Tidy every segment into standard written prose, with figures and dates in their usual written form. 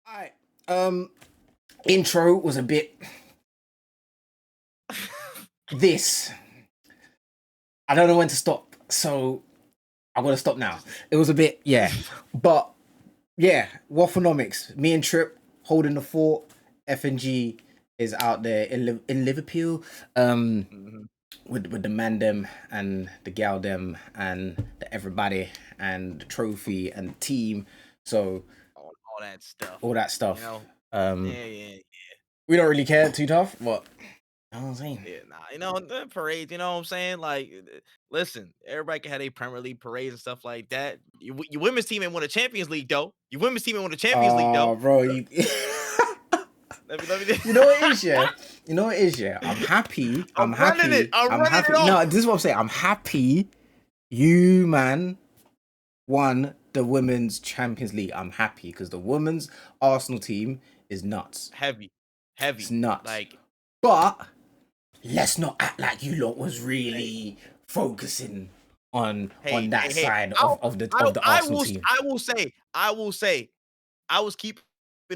Alright. Intro was a bit this. I don't know when to stop, so I'm gonna stop now. It was a bit, yeah. But yeah, Wafflenomics. Me and Trip holding the fort. FNG is out there in Liverpool. Mhm. With the man them and the gal them and the everybody and the trophy and the team. So All that stuff, all that you stuff. know? Um, Yeah. we don't really care too tough, but you know what I'm saying. Yeah, nah, the parades, you know what I'm saying? Like, listen, everybody can have a Premier League parades and stuff like that. Your women's team ain't won a Champions League though. Your women's team ain't won a Champions League though. Bro, you. Let me. You know what it is, yeah. You know what it is, yeah. I'm happy. I'm I'm running it. happy. I'm I'm running it happy. No, off. this is what I'm saying. I'm happy. You man won the women's Champions League. I'm happy because the women's Arsenal team is nuts. Heavy, It's heavy. nuts. Like, But let's not act like you lot was hey, really focusing on that hey. side of the I Arsenal will, team. I will say, I was keeping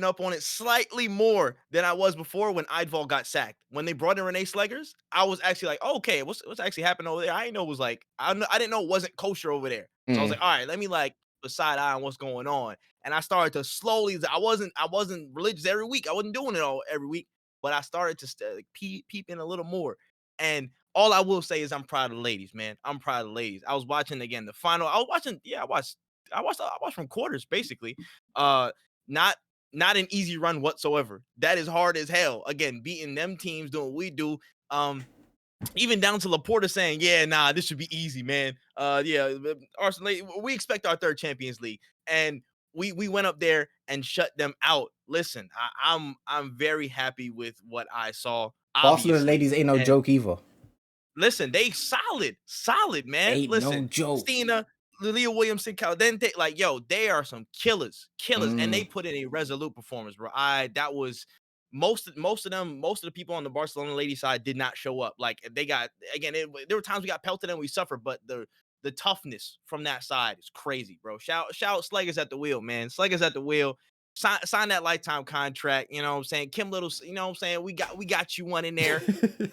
up on it slightly more than I was before when Eidval got sacked. When they brought in Renee Slegers, I was actually like, oh, okay, what's actually happening over there? I didn't know it was like I didn't know it wasn't kosher over there. So I was Mm. like, all right, let me like a side eye on what's going on. And I started to slowly. I wasn't religious every week. I wasn't doing it all every week, but I started to peep in a little more. And all I will say is I'm proud of the ladies, man. I'm proud of the ladies. I was watching again the final. I was watching. Yeah, I watched from quarters basically. Not not an easy run whatsoever. That is hard as hell. Again, beating them teams doing what we do. Um, Even down to Laporta saying, "Yeah, nah, this should be easy, man." Yeah, Arsenal, we expect our third Champions League, and we went up there and shut them out. Listen, I'm very happy with what I saw, Barcelona obviously, ladies ain't no and joke either. listen, they solid, man. Ain't no Listen, joke. Stina, Lilia Williamson, Caldente, like yo, they are some killers, and they Mm. put in a resolute performance, bro. That was most of them, most of the people on the Barcelona lady side did not show up. Like they got again, there were times we got pelted and we suffered, but the toughness from that side is crazy, bro. Shout Slaggers at the wheel, man. Slaggers at the wheel. Sign that lifetime contract. You know what I'm saying? Kim Little, you know what I'm saying? We got you one in there.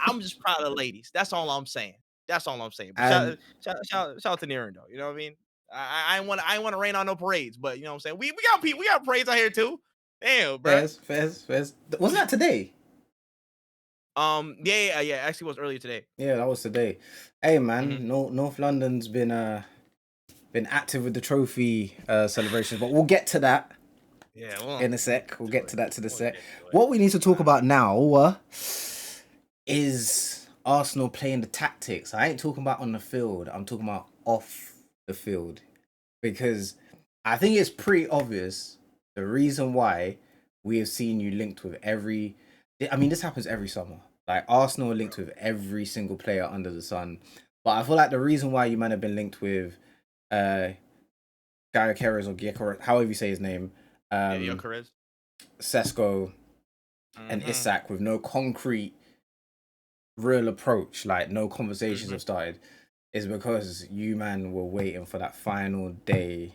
I'm just proud of the ladies. That's all I'm saying. That's all I'm saying. But And shout out to Niran though. You know what I mean? I ain't want to rain on no parades, but you know what I'm saying. We got parades out here too. Damn, bro. Fairs. Wasn't that today? Yeah. Actually, it was earlier today. Yeah, that was today. Hey Hmm. man, North London's been active with the trophy celebrations, but we'll get to that Yeah, well, in a we'll sec. get We'll to get it. to that to the We'll sec. get to it. What we need to talk Uh, about now is Arsenal playing the tactics. I ain't talking about on the field. I'm talking about off the field because I think it's pretty obvious the reason why we have seen you linked with every. I mean, this happens every summer. Like Arsenal are linked with every single player under the sun, but I feel like the reason why you might have been linked with uh Gyökeres or Gyökeres, however you say his name, yeah, um, Yokeres. Sesko and Hmm. Isak with no concrete real approach, like no conversations Hmm. have started, is because you man were waiting for that final day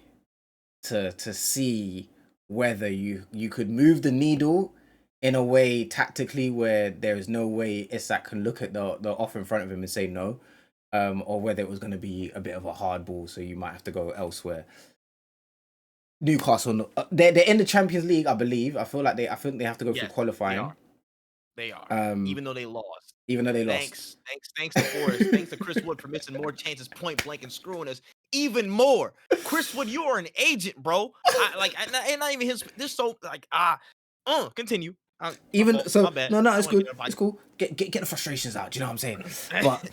to see whether you could move the needle in a way tactically where there is no way Isak can look at the offer in front of him and say no, or whether it was going to be a bit of a hard ball, so you might have to go elsewhere. Newcastle, they're in the Champions League, I believe. I think they have to go through Yes, they are. qualifying, They are. um, Even though they lost. even though they lost. Thanks to Forrest. Thanks to Chris Wood for missing more chances point blank and screwing us even more. Chris Wood, you are an agent, bro. I like, and not even his. This so like continue. My Even fault. My so, bad. no, I it's don't want to good. get on It's podcast. cool. Get the frustrations out. Do you know what I'm saying? But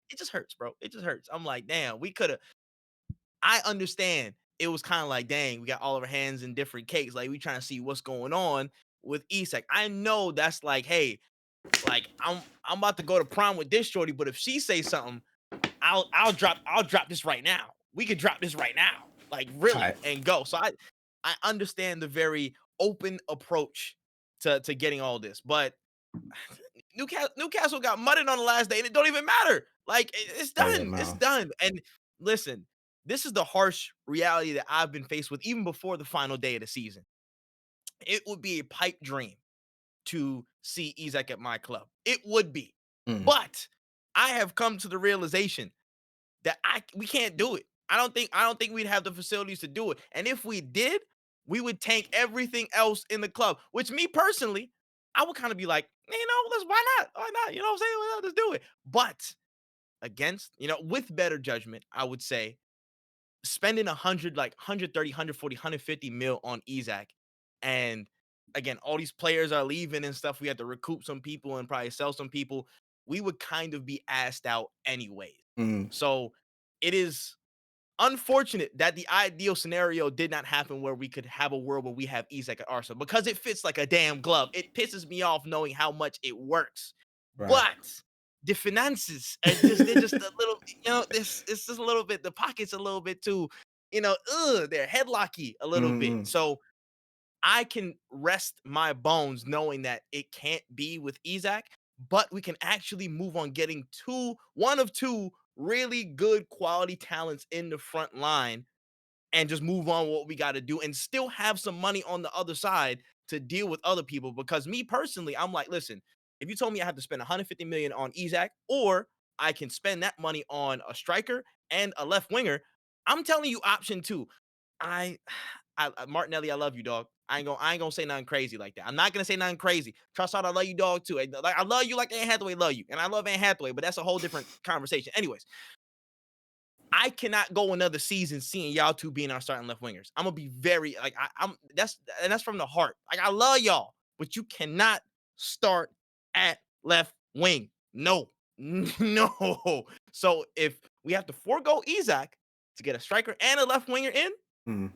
It just hurts, bro. It just hurts. I'm like, damn, we could have. I understand. It was kind of like, dang, we got all of our hands in different cakes. Like we trying to see what's going on with Isak. I know that's like, hey, like I'm about to go to prom with this shorty, but if she say something, I'll drop this right now. We could drop this right now, like really, alright. and go. So I understand the very open approach to getting all this, but Newcastle got mudded on the last day, and it don't even matter. Like it's Doesn't done, it's matter. done. And listen, this is the harsh reality that I've been faced with even before the final day of the season. it would be a pipe dream to see Isak at my club. It would be. Mm. But I have come to the realization that we can't do it. I don't think we'd have the facilities to do it. And if we did, we would tank everything else in the club. Which me personally, I would kind of be like, why not? Why not? You know what I'm saying? Why not? Let's do it. But with better judgment, I would say spending 100, like 130, 140, 150 mil on Isak. And again, all these players are leaving and stuff. We have to recoup some people and probably sell some people. We would kind of be asked out anyways. Mm. So it is unfortunate that the ideal scenario did not happen where we could have a world where we have Isak at Arsenal because it fits like a damn glove. It pisses me off knowing how much it works. Right. But the finances are they're just a little, this it's just a little bit, the pockets a little bit too, they're headlocky a little bit. Mm. So I can rest my bones knowing that it can't be with Isak, but we can actually move on getting one of two really good quality talents in the front line and just move on what we got to do and still have some money on the other side to deal with other people. Because me personally, I'm like, listen, if you told me I have to spend 150 million on Isak, or I can spend that money on a striker and a left winger, I'm telling you option two. I, Martinelli, I love you, dog. I ain't gonna say nothing crazy like that. I'm not gonna say nothing crazy. Trossard, I love you, dog, too. Like I love you like Anne Hathaway love you, and I love Anne Hathaway, but that's a whole different conversation. Anyways, I cannot go another season seeing y'all two being our starting left wingers. I'm gonna be very like that's from the heart. Like I love y'all, but you cannot start at left wing. No, no. So if we have to forego Isak to get a striker and a left winger in, Mm.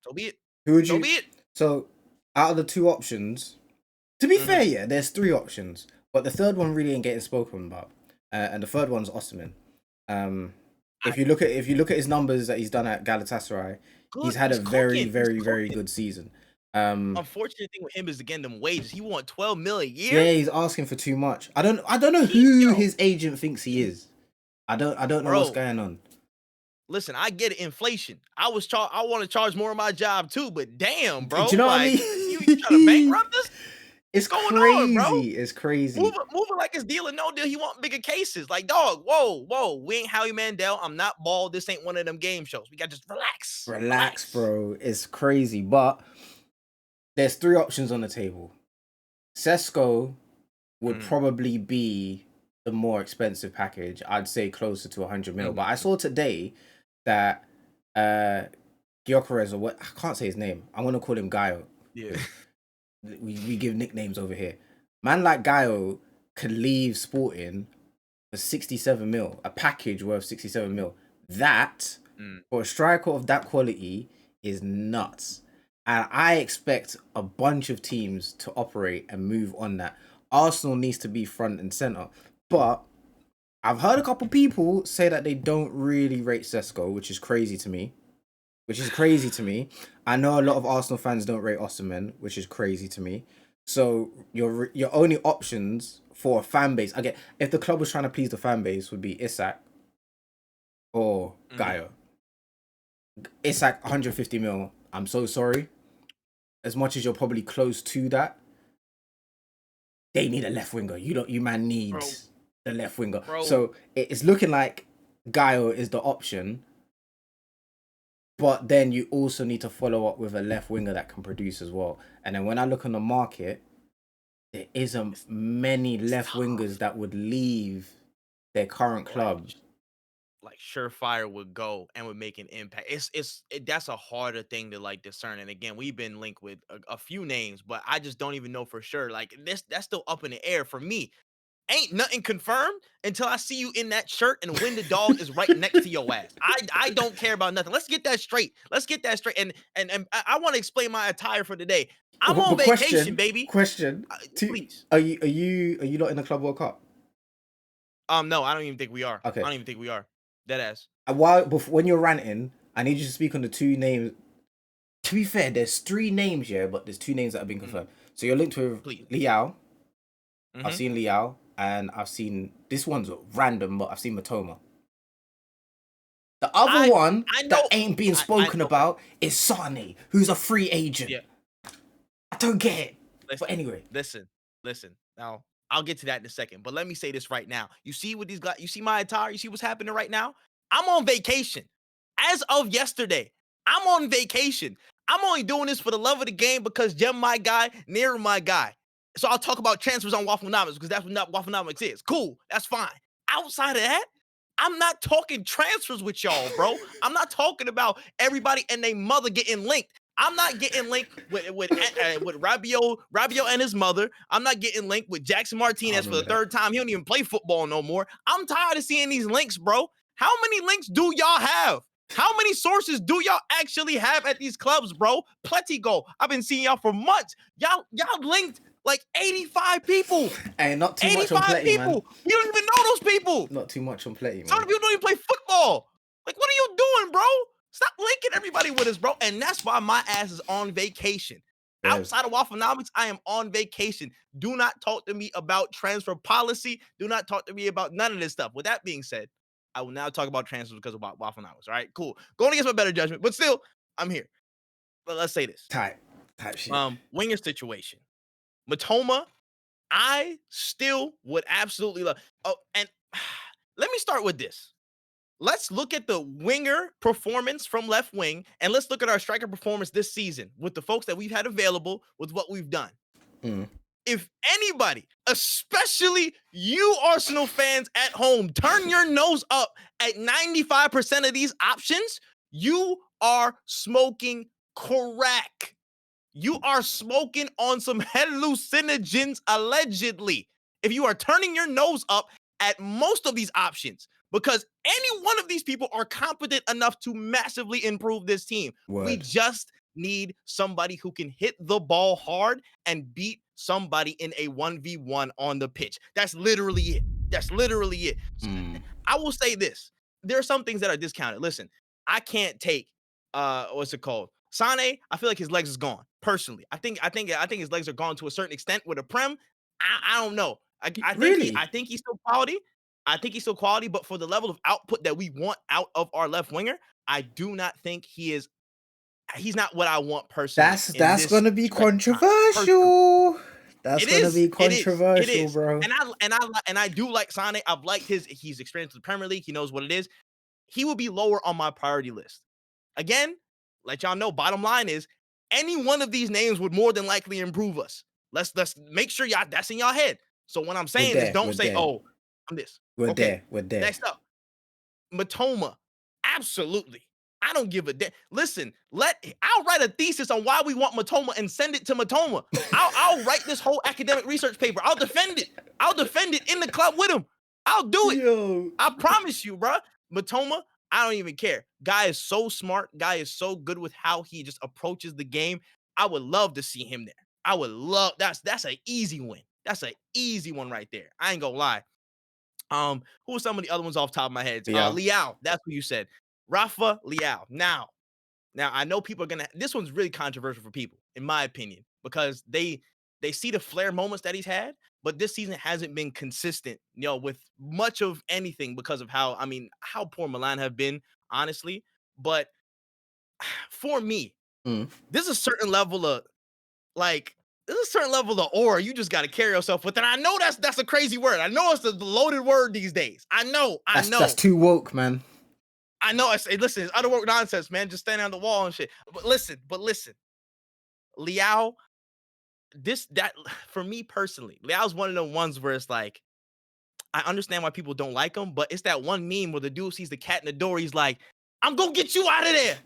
so be it. Who would So you? be it. So, out of the two options, to be fair, yeah, there's three options, but the third one really ain't getting spoken about, and the third one's Osimhen. If you look at his numbers that he's done at Galatasaray, he's Good. had a He's very, cooking. He's very, very cooking. good season. Unfortunate thing with him is again them wages. He want 12 mil a year. Yeah, he's asking for too much. I don't know He, who yo, his agent thinks he is. I don't know what's bro. going on. Listen, I get it. Inflation. I want to charge more of my job too, but damn, Do bro, you know what I like mean? you trying to bankrupt this? It's What's going on, bro? crazy. It's crazy. Moving like it's deal or no deal. He want bigger cases. Like, dog, whoa. We ain't Howie Mandel. I'm not bald. This ain't one of them game shows. We got to just relax. Relax, bro. It's crazy. But there's three options on the table. Sesko would probably be the more expensive package. I'd say closer to 100 mil. But I saw today that Gyökeres, or what, I can't say his name. I'm gonna call him Gaio. Yeah. We give nicknames over here. Man like Gaio could leave Sporting for 67 mil, a package worth 67 mil. That for a striker of that quality is nuts. And I expect a bunch of teams to operate and move on that. Arsenal needs to be front and center. But I've heard a couple people say that they don't really rate Sesko, which is crazy to me. I know a lot of Arsenal fans don't rate Osimhen, which is crazy to me. So your only options for a fan base, again, if the club was trying to please the fan base, would be Isak or Gaio. Isak 150 mil. I'm so sorry. As much as you're probably close to that, they need a left winger. You man need the left winger. Bro. So it's looking like Gaio is the option. But then you also need to follow up with a left winger that can produce as well. And then when I look on the market, there isn't many left wingers that would leave their current club. Like Surefire would go and would make an impact. That's a harder thing to like discern. And again, we've been linked with a few names, but I just don't even know for sure. Like that's still up in the air for me. Ain't nothing confirmed until I see you in that shirt and when the dog is right next to your ass. I don't care about nothing. Let's get that straight. And I want to explain my attire for today. I'm on vacation, baby. Question. Please. Are you not in the Club World Cup? No, I don't even think we are. Okay. I don't even think we are. Deadass. When you're ranting, I need you to speak on the two names. To be fair, there's three names, yeah, but there's two names that have been confirmed. So you're linked with Liao. I've seen Liao, and I've seen, this one's random, but I've seen Matoma. The other one that ain't being spoken about is Sane, who's a free agent. Yeah. I don't get it. Listen, But anyway, listen. Now, I'll get to that in a second, but let me say this right now. You see what these guys, you see my attire, you see what's happening right now? I'm on vacation. As of yesterday, I'm on vacation. I'm only doing this for the love of the game because Jim, my guy, near my guy. So I'll talk about transfers on Wafflenomics because that's what Wafflenomics is. Cool, that's fine. Outside of that, I'm not talking transfers with y'all, bro. I'm not talking about everybody and their mother getting linked. I'm not getting linked with Rabio and his mother. I'm not getting linked with Jackson I Martinez for the remember that. third time. He don't even play football no more. I'm tired of seeing these links, bro. How many links do y'all have? How many sources do y'all actually have at these clubs, bro? Plenty go. I've been seeing y'all for months. Y'all linked like 85 people. Hey, not too much on 85 Pletty, man. people. We don't even know those people. Not too much on Pletty, Some man. of you don't even play football. Like, what are you doing, bro? Stop linking everybody with us, bro. And that's why my ass is on vacation. Yes. Outside of Wafflenomics, I am on vacation. Do not talk to me about transfer policy. Do not talk to me about none of this stuff. With that being said, I will now talk about transfers because of Wafflenomics. All right, cool. Going against my better judgment, but still, I'm here. But let's say this. Type shit. Winger situation. Matoma, I still would absolutely love. Oh, and let me start with this. Let's look at the winger performance from left wing, and let's look at our striker performance this season with the folks that we've had available with what we've done. Mm. If anybody, especially you Arsenal fans at home, turn your nose up at 95% of these options, you are smoking crack. You are smoking on some hallucinogens, allegedly. If you are turning your nose up at most of these options, because any one of these people are competent enough to massively improve this team. Word. We just need somebody who can hit the ball hard and beat somebody in a 1v1 on the pitch. That's literally it. That's literally it. I will say this. There are some things that are discounted. Listen, I can't take what's it called? Sane, I feel like his legs is gone. Personally, I think his legs are gone to a certain extent with a prem. I don't know. Really? I think he's still quality. I think he's still quality, but for the level of output that we want out of our left winger, I do not think he is. He's not what I want personally. That's gonna be controversial. That's gonna be controversial, bro. And I do like Sane. I've liked he's experienced in the Premier League. He knows what it is. He will be lower on my priority list. Again, let y'all know, bottom line is any one of these names would more than likely improve us. Let's make sure y'all that's in y'all head. So when I'm saying this, don't say, oh, I'm this. We're there. Next up, Matoma. Absolutely. I don't give a damn. Listen, I'll write a thesis on why we want Matoma and send it to Matoma. I'll write this whole academic research paper. I'll defend it. I'll defend it in the club with him. I'll do it. Yo. I promise you, bro. Matoma, I don't even care. Guy is so smart. Guy is so good with how he just approaches the game. I would love to see him there. I would love that's an easy win. That's an easy one right there. I ain't gonna lie. Who are some of the other ones off the top of my head? Leao. That's what you said. Rafa Leao. Now I know people are gonna. This one's really controversial for people, in my opinion, because they see the flare moments that he's had, but this season hasn't been consistent, with much of anything because of how poor Milan have been, honestly. But for me, there's a certain level of aura you just got to carry yourself with. And I know that's a crazy word. I know it's the loaded word these days. I know. That's too woke, man. I know. Listen, it's other work nonsense, man. Just standing on the wall and shit. But listen. Leao, for me personally, Leao's one of the ones where it's like, I understand why people don't like him, but it's that one meme where the dude sees the cat in the door. He's like, I'm going to get you out of there.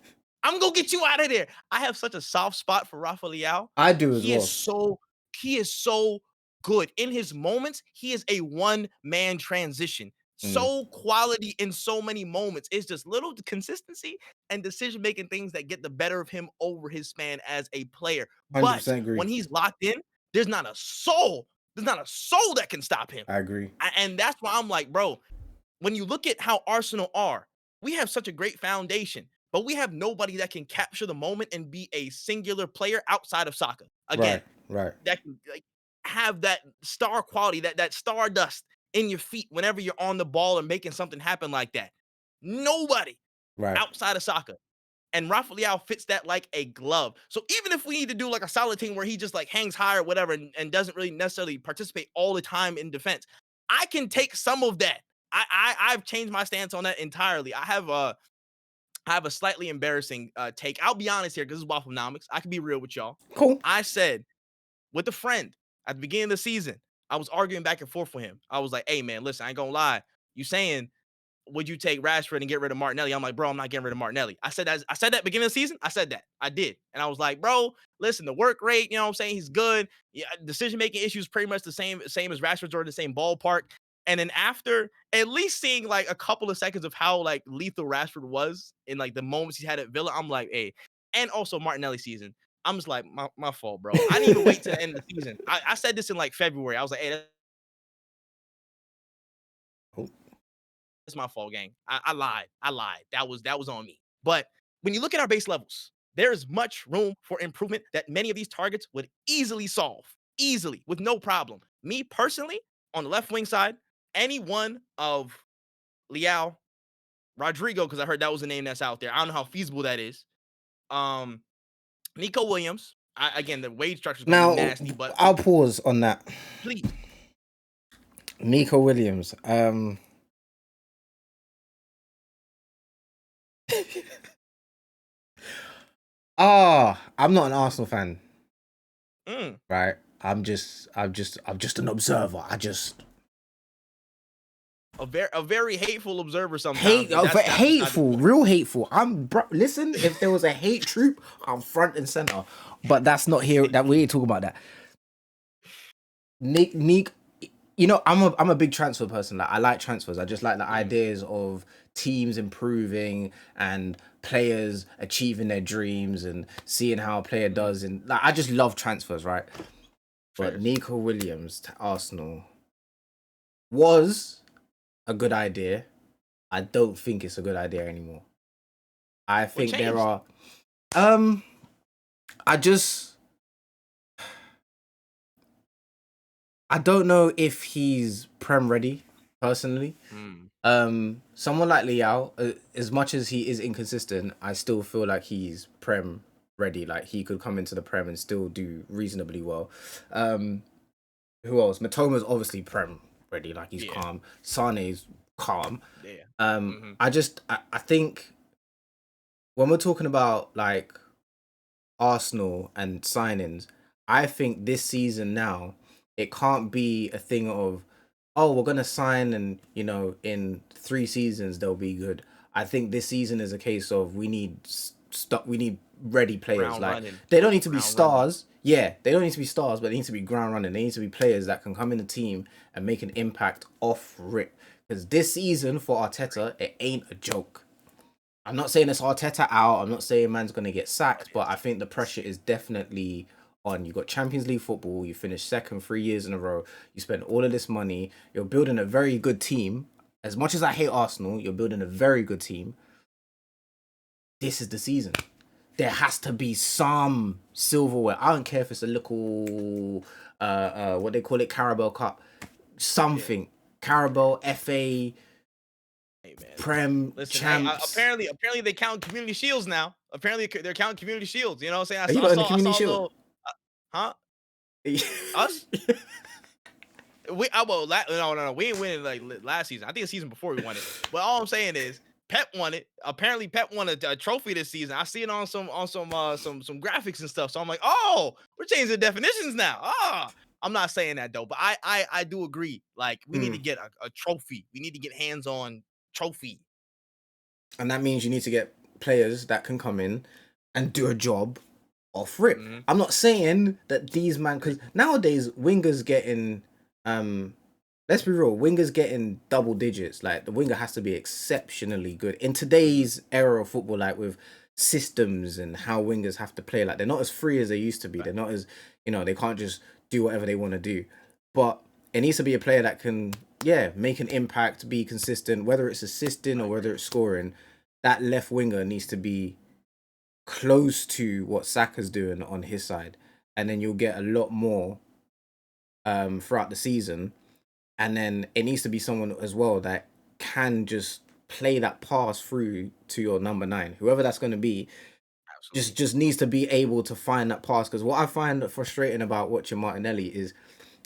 I'm going to get you out of there. I have such a soft spot for Rafa Leao. I do as well. He is so good. In his moments, he is a one-man transition. So quality in so many moments. It's just little consistency and decision-making things that get the better of him over his span as a player. But agree. when he's locked in, there's not a soul that can stop him. I agree. And that's why I'm like, bro, when you look at how Arsenal are, we have such a great foundation, but we have nobody that can capture the moment and be a singular player outside of Saka. Again, right. That can have that star quality, that stardust in your feet whenever you're on the ball and making something happen like that. Nobody outside of Saka. And Rafael fits that like a glove. So even if we need to do like a solid team where he just like hangs high or whatever and doesn't really necessarily participate all the time in defense, I can take some of that. I've changed my stance on that entirely. I have a slightly embarrassing take. I'll be honest here because this is Wafflenomics. I can be real with y'all. Cool. I said with a friend at the beginning of the season, I was arguing back and forth with him. I was like, hey man, listen, I ain't gonna lie. You saying would you take Rashford and get rid of Martinelli? I'm like, bro, I'm not getting rid of Martinelli. I said that. I said that beginning of the season. I said that. I did. And I was like, bro, listen, the work rate, you know what I'm saying? He's good. Yeah, decision-making issues pretty much the same as Rashford's or the same ballpark. And then after at least seeing like a couple of seconds of how like lethal Rashford was in like the moments he had at Villa, I'm like, hey, and also Martinelli season. I'm just like, my fault, bro. I didn't even wait to the end of the season. I said this in like February. I was like, hey, it's my fault, gang. I lied. I lied. That was on me. But when you look at our base levels, there's much room for improvement that many of these targets would easily solve, easily, with no problem. Me personally, on the left wing side, any one of Leao, Rodrigo, because I heard that was a name that's out there. I don't know how feasible that is. Um, Nico Williams. Again, the wage structure is going to be Now, nasty, but I'll pause on that. please. Nico Williams. I'm not an Arsenal fan, right? I'm just an observer. A very hateful observer sometimes. Hateful, real hateful. Listen, if there was a hate troop, I'm front and center. But that's not here. That we ain't talking about that. Nick, you know, I'm a big transfer person. Like I like transfers. I just like the ideas of teams improving and players achieving their dreams and seeing how a player does. And like I just love transfers, right? But Nico Williams to Arsenal was a good idea. I don't think it's a good idea anymore. I think there are I don't know if he's prem ready personally. Someone like Leao, as much as he is inconsistent, I still feel like he's prem ready. Like he could come into the prem and still do reasonably well. Who else? Matoma's obviously prem ready. Like he's calm. Sane's calm. I think when we're talking about like Arsenal and signings, I think this season now it can't be a thing of, oh, we're gonna sign and you know in 3 seasons they'll be good. I think this season is a case of we need ready players. They don't need to be stars. Yeah, they don't need to be stars, but they need to be ground running. They need to be players that can come in the team and make an impact off rip. Because this season for Arteta, it ain't a joke. I'm not saying it's Arteta out. I'm not saying man's going to get sacked, but I think the pressure is definitely on. You got Champions League football. You finished second 3 years in a row. You spent all of this money. You're building a very good team. As much as I hate Arsenal, you're building a very good team. This is the season. There has to be some silverware. I don't care if it's a little, what they call it, Carabao Cup. Something. Carabao, FA, Prem, Champs. Apparently they count community shields now. Apparently they're counting community shields. You know what I'm saying? Are you got the community shield? Huh? Us? No. We ain't winning like last season. I think the season before we won it. But all I'm saying is Pep won it. Apparently Pep won a trophy this season. I see it on some graphics and stuff. So I'm like, oh, we're changing the definitions now. I'm not saying that though, but I do agree. Like we need to get a trophy. We need to get hands on trophy. And that means you need to get players that can come in and do a job off rip. I'm not saying that these man, because nowadays wingers getting let's be real, wingers getting double digits. Like the winger has to be exceptionally good in today's era of football, like with systems and how wingers have to play. Like they're not as free as they used to be. They're not as, you know, they can't just do whatever they want to do. But it needs to be a player that can, make an impact, be consistent, whether it's assisting or whether it's scoring. That left winger needs to be close to what Saka's doing on his side. And then you'll get a lot more throughout the season. And then it needs to be someone as well that can just play that pass through to your number 9, whoever that's going to be. Absolutely. just needs to be able to find that pass. Because what I find frustrating about watching Martinelli is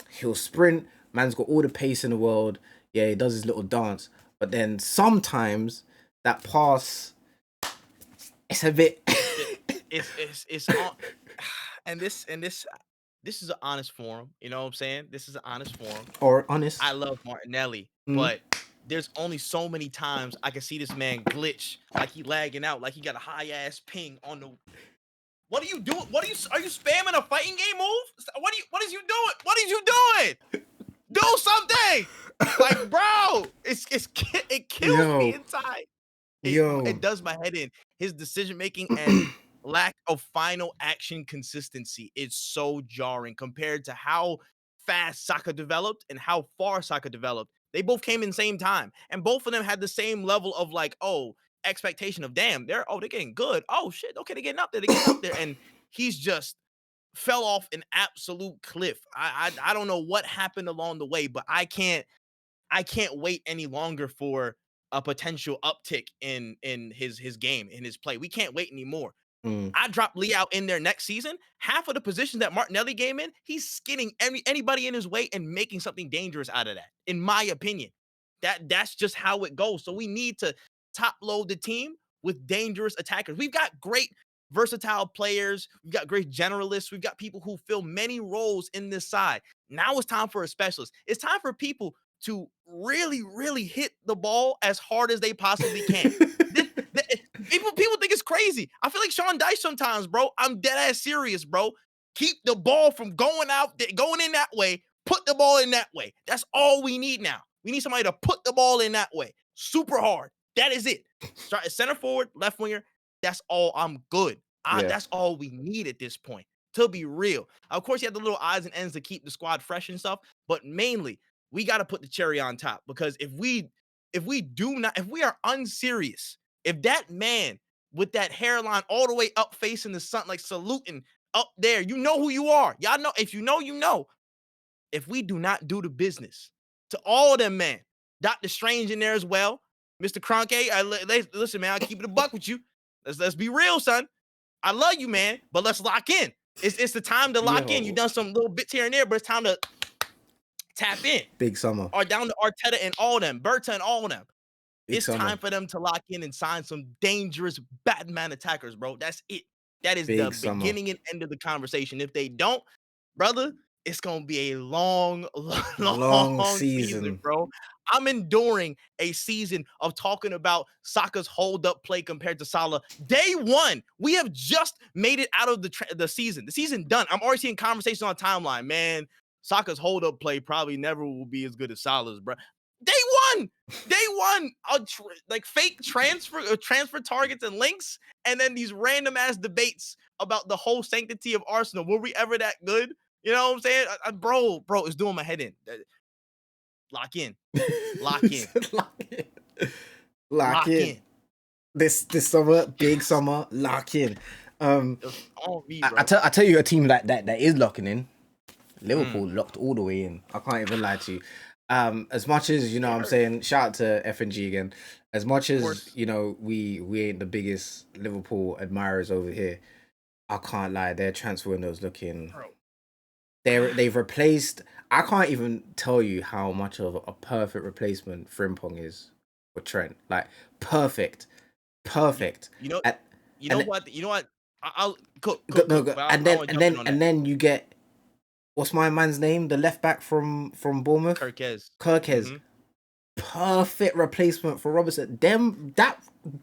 he'll sprint. Man's got all the pace in the world. Yeah, he does his little dance, but then sometimes that pass, it's a bit. It's on, and this is an honest forum. You know what I'm saying? This is an honest forum. Or honest. I love Martinelli, Mm. but there's only so many times I can see this man glitch, like he lagging out, like he got a high ass ping on the. What are you doing? Are you spamming a fighting game move? What is you doing? What is you doing? Do something! Like, bro, it kills me Yo, inside. It yo. does my head in. His decision making and lack of final action consistency is so jarring compared to how fast Saka developed and how far Saka developed. They both came in the same time, and both of them had the same level of like, oh, expectation of damn, they're getting good. Oh shit, okay, they're getting up there, and he's just fell off an absolute cliff. I don't know what happened along the way, but I can't wait any longer for a potential uptick in his game, in his play. We can't wait anymore. Mm. I drop Lee out in there next season. Half of the positions that Martinelli game in, he's skinning anybody in his way and making something dangerous out of that. In my opinion, that's just how it goes. So we need to top load the team with dangerous attackers. We've got great versatile players. We've got great generalists. We've got people who fill many roles in this side. Now it's time for a specialist. It's time for people to really, really hit the ball as hard as they possibly can. People think it's crazy. I feel like Sean Dyche sometimes, bro. I'm dead ass serious, bro. Keep the ball from going in that way. Put the ball in that way. That's all we need now. We need somebody to put the ball in that way. Super hard. That is it. Start center forward, left winger. That's all. I'm good. Yeah. That's all we need at this point. To be real. Of course, you have the little odds and ends to keep the squad fresh and stuff, but mainly we got to put the cherry on top, because if we are unserious, if that man with that hairline all the way up facing the sun, like saluting up there, you know who you are. Y'all know, if you know, you know. If we do not do the business to all of them, man, Dr. Strange in there as well, Mr. Cronky, listen, man, I'll keep it a buck with you. Let's be real, son. I love you, man, but let's lock in. It's the time to lock in. You Yo. done some little bits here and there, but it's time to tap in. Big summer. Or down to Arteta and all them, Berta and all them. Big It's summer. time for them to lock in and sign some dangerous Batman attackers, bro. That's it. That is Big the summer. beginning and end of the conversation. If they don't, brother, it's gonna be a long season, bro. I'm enduring a season of talking about Saka's hold-up play compared to Salah. Day one, we have just made it out of the season. The season done. I'm already seeing conversations on the timeline. Man, Saka's hold-up play probably never will be as good as Salah's, bro. Day one, like fake transfer targets and links, and then these random ass debates about the whole sanctity of Arsenal. Were we ever that good? You know what I'm saying? Bro, it's doing my head in. Lock in. Lock in. Lock in. This summer, big summer, lock in. Me, I tell you a team that is locking in. Liverpool locked all the way in. I can't even lie to you. As much as, you know what I'm saying, shout out to FNG again. As much as, you know, we ain't the biggest Liverpool admirers over here, I can't lie, their transfer window's looking... They've replaced... I can't even tell you how much of a perfect replacement Frimpong is for Trent. Like, perfect. You know what? I'll cook. And then you get... What's my man's name? The left back from Bournemouth? Kirkez. Mm-hmm. Perfect replacement for Robertson.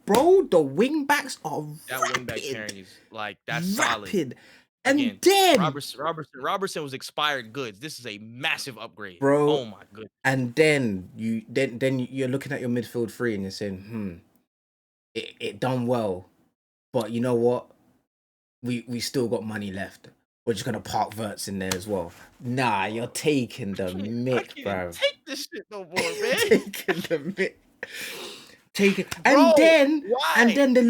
Bro, the wing backs are that wing back pairing is like, that's solid. And again, then Robertson was expired goods. This is a massive upgrade, bro. Oh my goodness. And then you're looking at your midfield three and you're saying, it done well, but you know what? We still got money left. We're just gonna park Verts in there as well. Nah, you're taking the mick, bro. Take this shit no more, man. Taking the mick. And then they're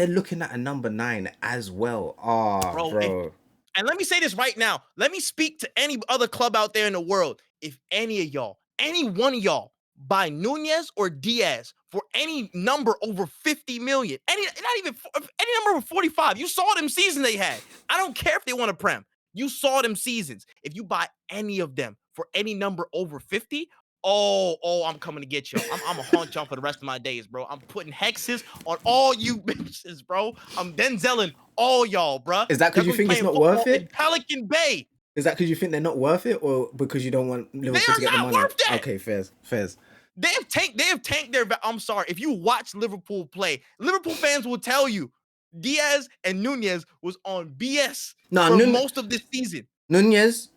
looking at a number 9 as well. Oh, bro. And let me say this right now. Let me speak to any other club out there in the world. If any one of y'all buy Nunez or Diaz for any number over 50 million. Not even any number over 45. You saw them seasons they had. I don't care if they won a prem. You saw them seasons. If you buy any of them for any number over 50, I'm coming to get y'all. I'm gonna haunt y'all for the rest of my days, bro. I'm putting hexes on all you bitches, bro. I'm Denzeling all y'all, bro. Is that because you Y'all gonna be think it's playing not football worth in it? Pelican Bay. Is that because you think they're not worth it, or because you don't want They Liverpool are to get the not money? worth that. Okay, fairs. They have tanked their. I'm sorry. If you watch Liverpool play, Liverpool fans will tell you Diaz and Nunez was on BS No, for most of this season. Nunez,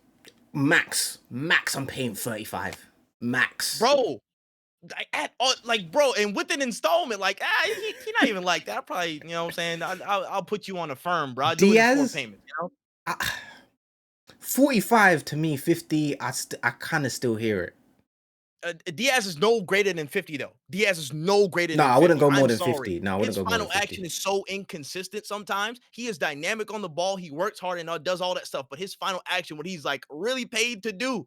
max. I'm paying 35. Max. Bro. Bro, and with an installment, he not even like that. I probably, you know what I'm saying? I'll put you on a firm, bro. I'll do it in 4 payments, you know? 45 to me, 50, I kind of still hear it. Diaz is no greater than 50, though. Diaz is no greater than 50. I wouldn't go more I'm than sorry. 50. No, I wouldn't His go more than final 50. action is so inconsistent sometimes. He is dynamic on the ball. He works hard and does all that stuff. But his final action, what he's like really paid to do,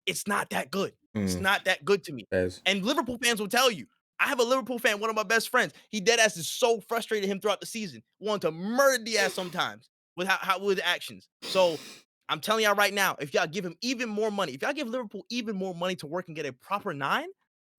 it's not that good. It's not that good to me. And Liverpool fans will tell you. I have a Liverpool fan, one of my best friends. He deadass is so frustrated him throughout the season. Wanted to murder Diaz sometimes with with actions. So I'm telling y'all right now, if y'all give him even more money, if y'all give Liverpool even more money to work and get a proper 9,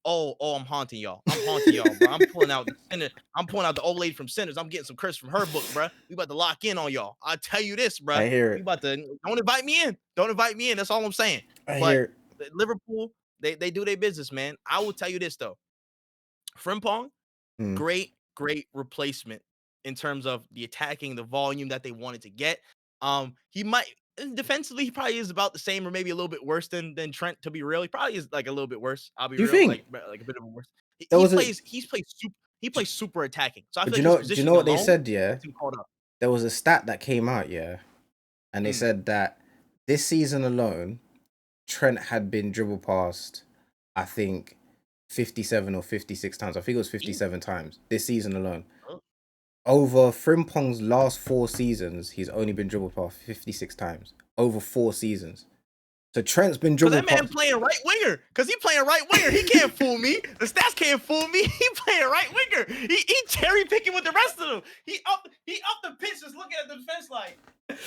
I'm haunting y'all. I'm haunting y'all, bro. I'm pulling out the center. I'm pulling out the old lady from Sinners. I'm getting some curse from her book, bro. We about to lock in on y'all. I tell you this, bro. I hear it. We about to don't invite me in. Don't invite me in. That's all I'm saying. I hear it. Liverpool, they do their business, man. I will tell you this though. Frimpong, great replacement in terms of the attacking, the volume that they wanted to get. He might defensively, he probably is about the same or maybe a little bit worse than Trent. To be real, he probably is like a little bit worse. I'll be Do you real, think? like a bit of a worse. He plays super attacking. So I feel Do like you his know? Do you positioning know what they alone said? Yeah, gets him caught up. there was a stat that came out. Yeah, and they said that this season alone, Trent had been dribbled past, I think, 57 or 56 times. I think it was 57 times this season alone. Over Frimpong's last 4 seasons, he's only been dribbled past 56 times. Over 4 seasons. So Trent's been dribbled past. That man playing right winger. Because he playing right winger. He can't fool me. The stats can't fool me. He playing right winger. He cherry picking with the rest of them. He up the pitch just looking at the defense like, gonna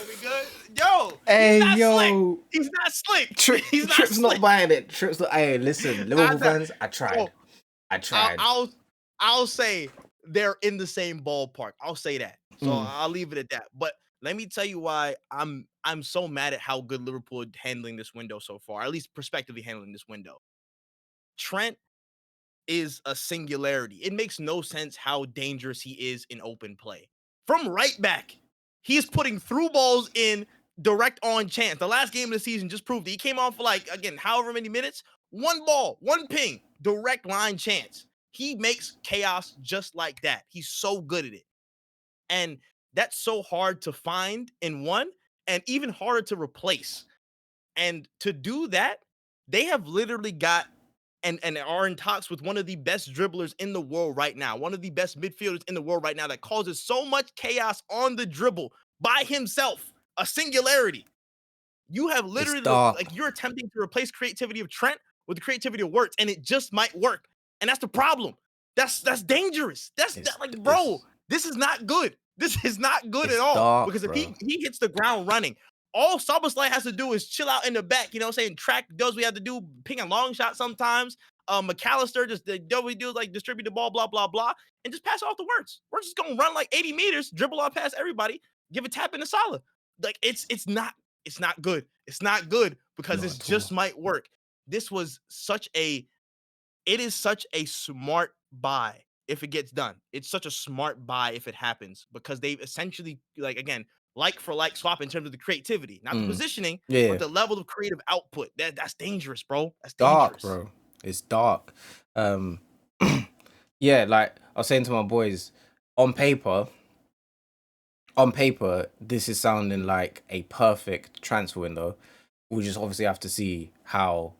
be good. Yo, slick. He's not slick. Tripp's not buying it. Tripp's not. Hey, listen, Liverpool fans, I tried. I'll say they're in the same ballpark. I'll say that. So I'll leave it at that. But let me tell you why I'm so mad at how good Liverpool handling this window so far, at least prospectively handling this window. Trent is a singularity. It makes no sense how dangerous he is in open play. From right back, he is putting through balls in direct on chance. The last game of the season just proved it. He came on for however many minutes, 1 ball, 1 ping, direct line chance. He makes chaos just like that. He's so good at it. And that's so hard to find in one and even harder to replace. And to do that, they have literally got and are in talks with one of the best dribblers in the world right now, one of the best midfielders in the world right now that causes so much chaos on the dribble by himself, a singularity. You have literally you're attempting to replace creativity of Trent with the creativity of Wirtz, and it just might work. And that's the problem. That's dangerous. Bro, this is not good. This is not good at all. Because if he hits the ground running, all Szoboszlai has to do is chill out in the back, you know what I'm saying? Track does what we have to do, ping a long shot sometimes. McAllister just we do like distribute the ball, blah, blah, blah, and just pass off the Wirtz. We're just gonna run like 80 meters, dribble out past everybody, give a tap in the Salah. Like it's not good. It's not good because this just might work. This was it is such a smart buy if it gets done. It's such a smart buy if it happens because they've essentially like for like swap in terms of the creativity, not the positioning, but the level of creative output. That's dangerous, bro. That's dangerous. Dark, bro. It's dark. Yeah, like I was saying to my boys, on paper, this is sounding like a perfect transfer window. We just obviously have to see how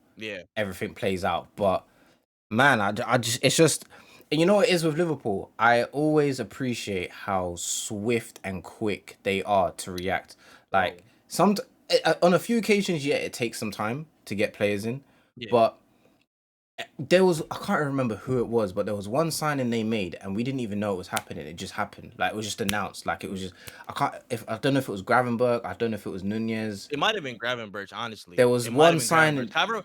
everything plays out. But man, it's just, and you know what it is with Liverpool? I always appreciate how swift and quick they are to react. Like on a few occasions, it takes some time to get players in, but There was, I can't remember who it was, but there was one signing they made and we didn't even know it was happening. It just happened. Like, it was just announced. Like, it was just, I don't know if it was Gravenberg. I don't know if it was Nunez. It might have been Gravenberch, honestly. There was It might one have been Gravenberch. signing. However,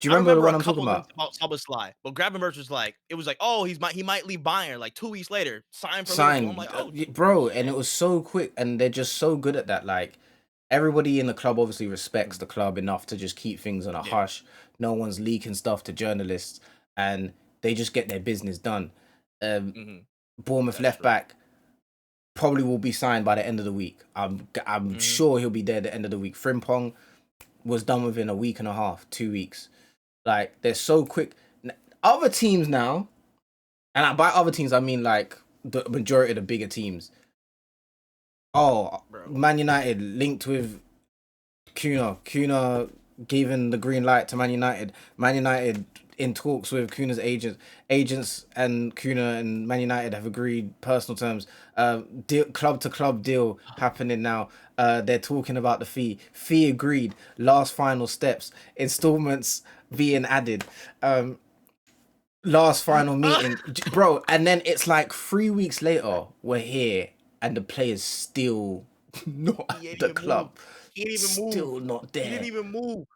Do you I remember the remember one a I'm talking couple of them about? about Szoboszlai, but Gravenberch was like, it was like, oh, he might leave Bayern. Like 2 weeks later, signed for Liverpool. I'm Signed, like, oh, bro, and man. it was so quick, and they're just so good at that. Like, everybody in the club obviously respects the club enough to just keep things on a Yeah. hush. No one's leaking stuff to journalists, and they just get their business done. Mm-hmm. Bournemouth That's left true. back probably will be signed by the end of the week. I'm sure he'll be there at the end of the week. Frimpong was done within a week and a half, 2 weeks. Like, they're so quick. Other teams now, and by other teams I mean like the majority of the bigger teams. Oh, Bro. Man United linked with Kuna. Kuna giving the green light to Man United. Man United in talks with Kuna's agents. Agents and Kuna and Man United have agreed personal terms. Club to club deal happening now. They're talking about the fee. Fee agreed. Last final steps. Installments being added. Last final meeting, bro. And then it's like 3 weeks later, we're here, and the player's still not He at ain't the even move. club. He ain't even move. Still not He didn't there. even move,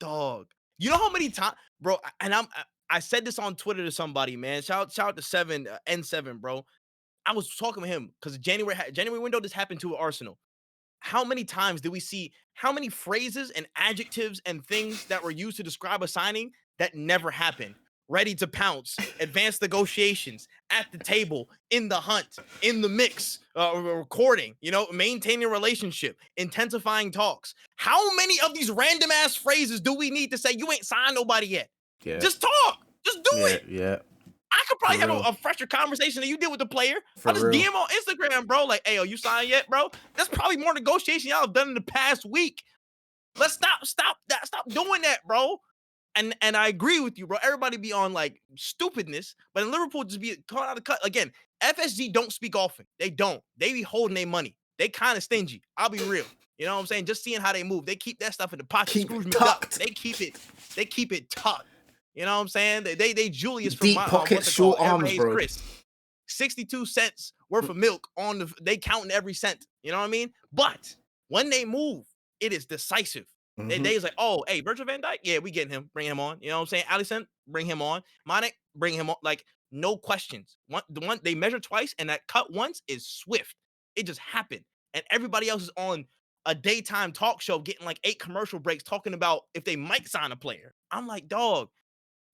dog. You know how many times, bro? And I said this on Twitter to somebody, man. Shout out to N7, bro. I was talking to him because January window. This happened to Arsenal. How many times did we see how many phrases and adjectives and things that were used to describe a signing that never happened? Ready to pounce, advanced negotiations, at the table, in the hunt, in the mix, recording, maintaining a relationship, intensifying talks. How many of these random ass phrases do we need to say you ain't signed nobody yet? Yeah, Just talk. Just do yeah, it. yeah. I could For probably have real, a fresher conversation than you did with the player. for I'll just real. DM on Instagram, bro. Like, hey, you signed yet, bro? That's probably more negotiation y'all have done in the past week. Let's stop doing that, bro. And I agree with you, bro. Everybody be on like stupidness, but in Liverpool just be caught out of cut. Again, FSG don't speak often. They don't. They be holding their money. They kind of stingy. I'll be real. You know what I'm saying? Just seeing how they move. They keep that stuff in the pocket. Keep Scrooge it McDuck. tucked. They keep it tucked. You know what I'm saying? They Julius from Deep my pockets, what's it called? short arms, Everybody hates bro. Chris. 62 cents worth of milk on they counting every cent. You know what I mean? But when they move, it is decisive. They's like, oh, hey, Virgil van Dijk, yeah, we getting him, bring him on. You know what I'm saying? Alisson, bring him on. Mane, bring him on. Like, no questions. The one they measure twice, and that cut once is swift. It just happened, and everybody else is on a daytime talk show getting like 8 commercial breaks talking about if they might sign a player. I'm like, dog,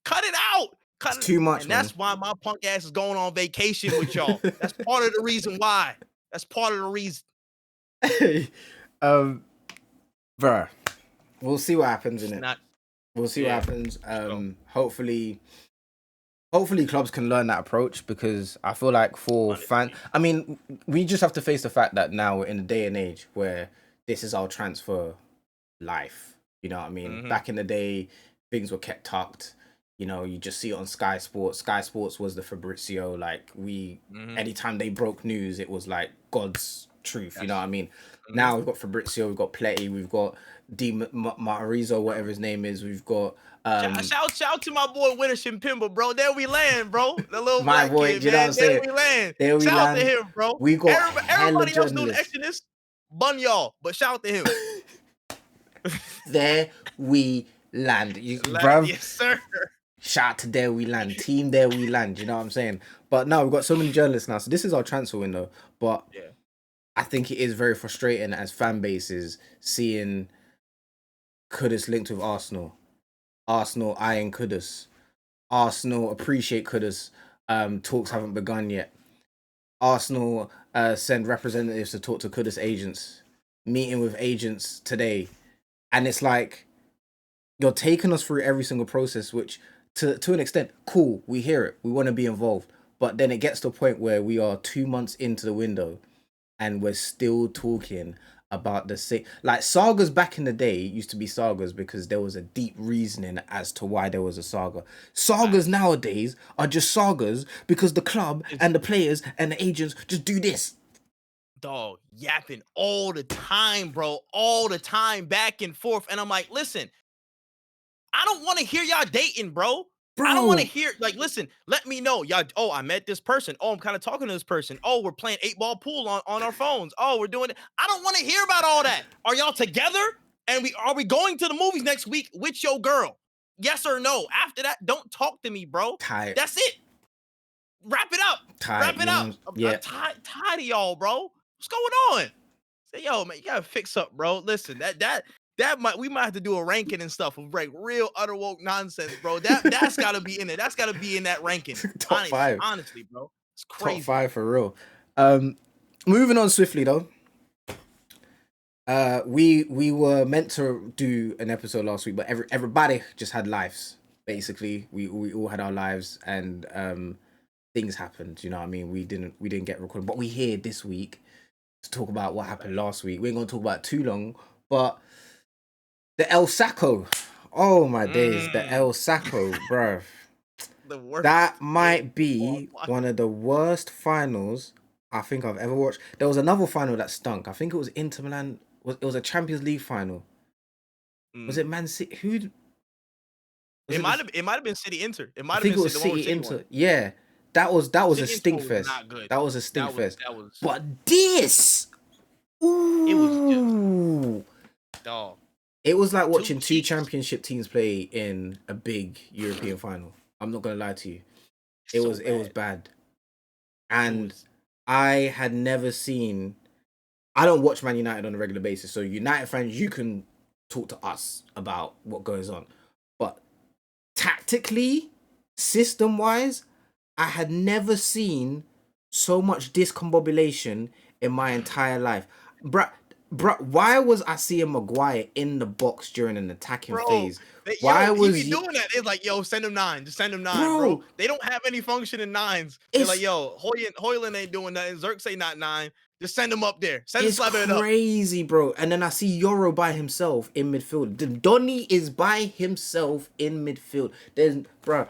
cut it out. It's Cut it. too much, And man. that's why my punk ass is going on vacation with y'all. That's part of the reason why. That's part of the reason. um, Bruh, we'll see what happens in It's it. not. We'll see what Yeah. happens. So, Hopefully clubs can learn that approach, because I feel like for fan, honestly, I mean, we just have to face the fact that now we're in a day and age where this is our transfer life. You know what I mean? mhm. Back in the day, things were kept tucked. You know, you just see it on Sky Sports. Sky Sports was the Fabrizio. Like, Mhm. anytime they broke news, it was like God's truth. You know what Yes. I mean? Mhm. Now we've got Fabrizio, we've got Pletty, we've got Marizo, Bro. whatever his name is. We've got Shout to my boy Winterson Pimble, bro. There we land, bro. The little my black boy. kid, Do you know what man. I'm There saying? we land. There we Shout out to land. him, bro. We got hella Everybody else doing the journalists. extraness, bun y'all, but shout out to him. There we land. Bruv, Yes, sir. shout out to There We Land. Team There We Land. You know what I'm saying? But no, we've got so many journalists now. So this is our transfer window. But Yeah. I think it is very frustrating as fan bases seeing Kudus linked with Arsenal. Arsenal eyeing Kudus. Arsenal appreciate Kudus. Talks haven't begun yet. Arsenal send representatives to talk to Kudus agents. Meeting with agents today. And it's like, you're taking us through every single process, which to an extent, cool, we hear it, we want to be involved. But then it gets to a point where we are 2 months into the window and we're still talking about the same. Like, sagas back in the day used to be sagas because there was a deep reasoning as to why there was a saga. Sagas nowadays are just sagas because the club and the players and the agents just do this. Dog, yapping all the time, bro. All the time, back and forth. And I'm like, listen, I don't want to hear y'all dating, bro. I don't want to bro. hear, like, listen, let me know. Y'all, oh, I met this person. Oh, I'm kind of talking to this person. Oh, we're playing 8-ball pool on our phones. Oh, we're doing it. I don't want to hear about all that. Are y'all together? And are we going to the movies next week with your girl? Yes or no? After that, don't talk to me, bro. Tight, That's it. Wrap it up. tight. Wrap it You up. know, I'm yeah. tired of y'all, bro. What's going on? Say, yo, man, you gotta fix up, bro. Listen, that we might have to do a ranking and stuff of like real utter woke nonsense, bro. That's gotta be in there. That's gotta be in that ranking. Top five, Honestly, bro. It's top crazy. five for real. Moving on swiftly though. We were meant to do an episode last week, but everybody just had lives. Basically, we all had our lives, and things happened. You know what I mean? We didn't get recorded, but we here this week to talk about what happened last week. We ain't gonna talk about it too long, but the El Saco. Oh my days, the El Saco, bruv. The worst That game might be of all one of the worst finals I think I've ever watched. There was another final that stunk. I think it was Inter Milan. It was a Champions League final. Was it time. Man City? Who was It it? might have been City Inter. It I might have think been it was the one where City City won. Inter. Yeah, that was a City Inter stink was fest. not good. That was a stink fest. That was But this, it was just ooh, dog. it was like Two watching two cheeks. championship teams play in a big European final. I'm not gonna lie to you. It So was bad. It And was I had never seen. I don't watch Man United on a regular basis, so United fans, you can talk to us about what goes on. But tactically, system wise, I had never seen so much discombobulation in my entire life. Bruh, why was I seeing Maguire in the box during an attacking bro. phase? Why He was be doing that. It's like, yo, send him 9. Just send him 9, bro. bro? They don't have any function in 9s. They're like, It's yo, Hoyland ain't doing nothing. Zirk not 9. Just send him up there. Send It's Slabber it up. crazy, bro. And then I see Euro by himself in midfield. Donny is by himself in midfield. Bro,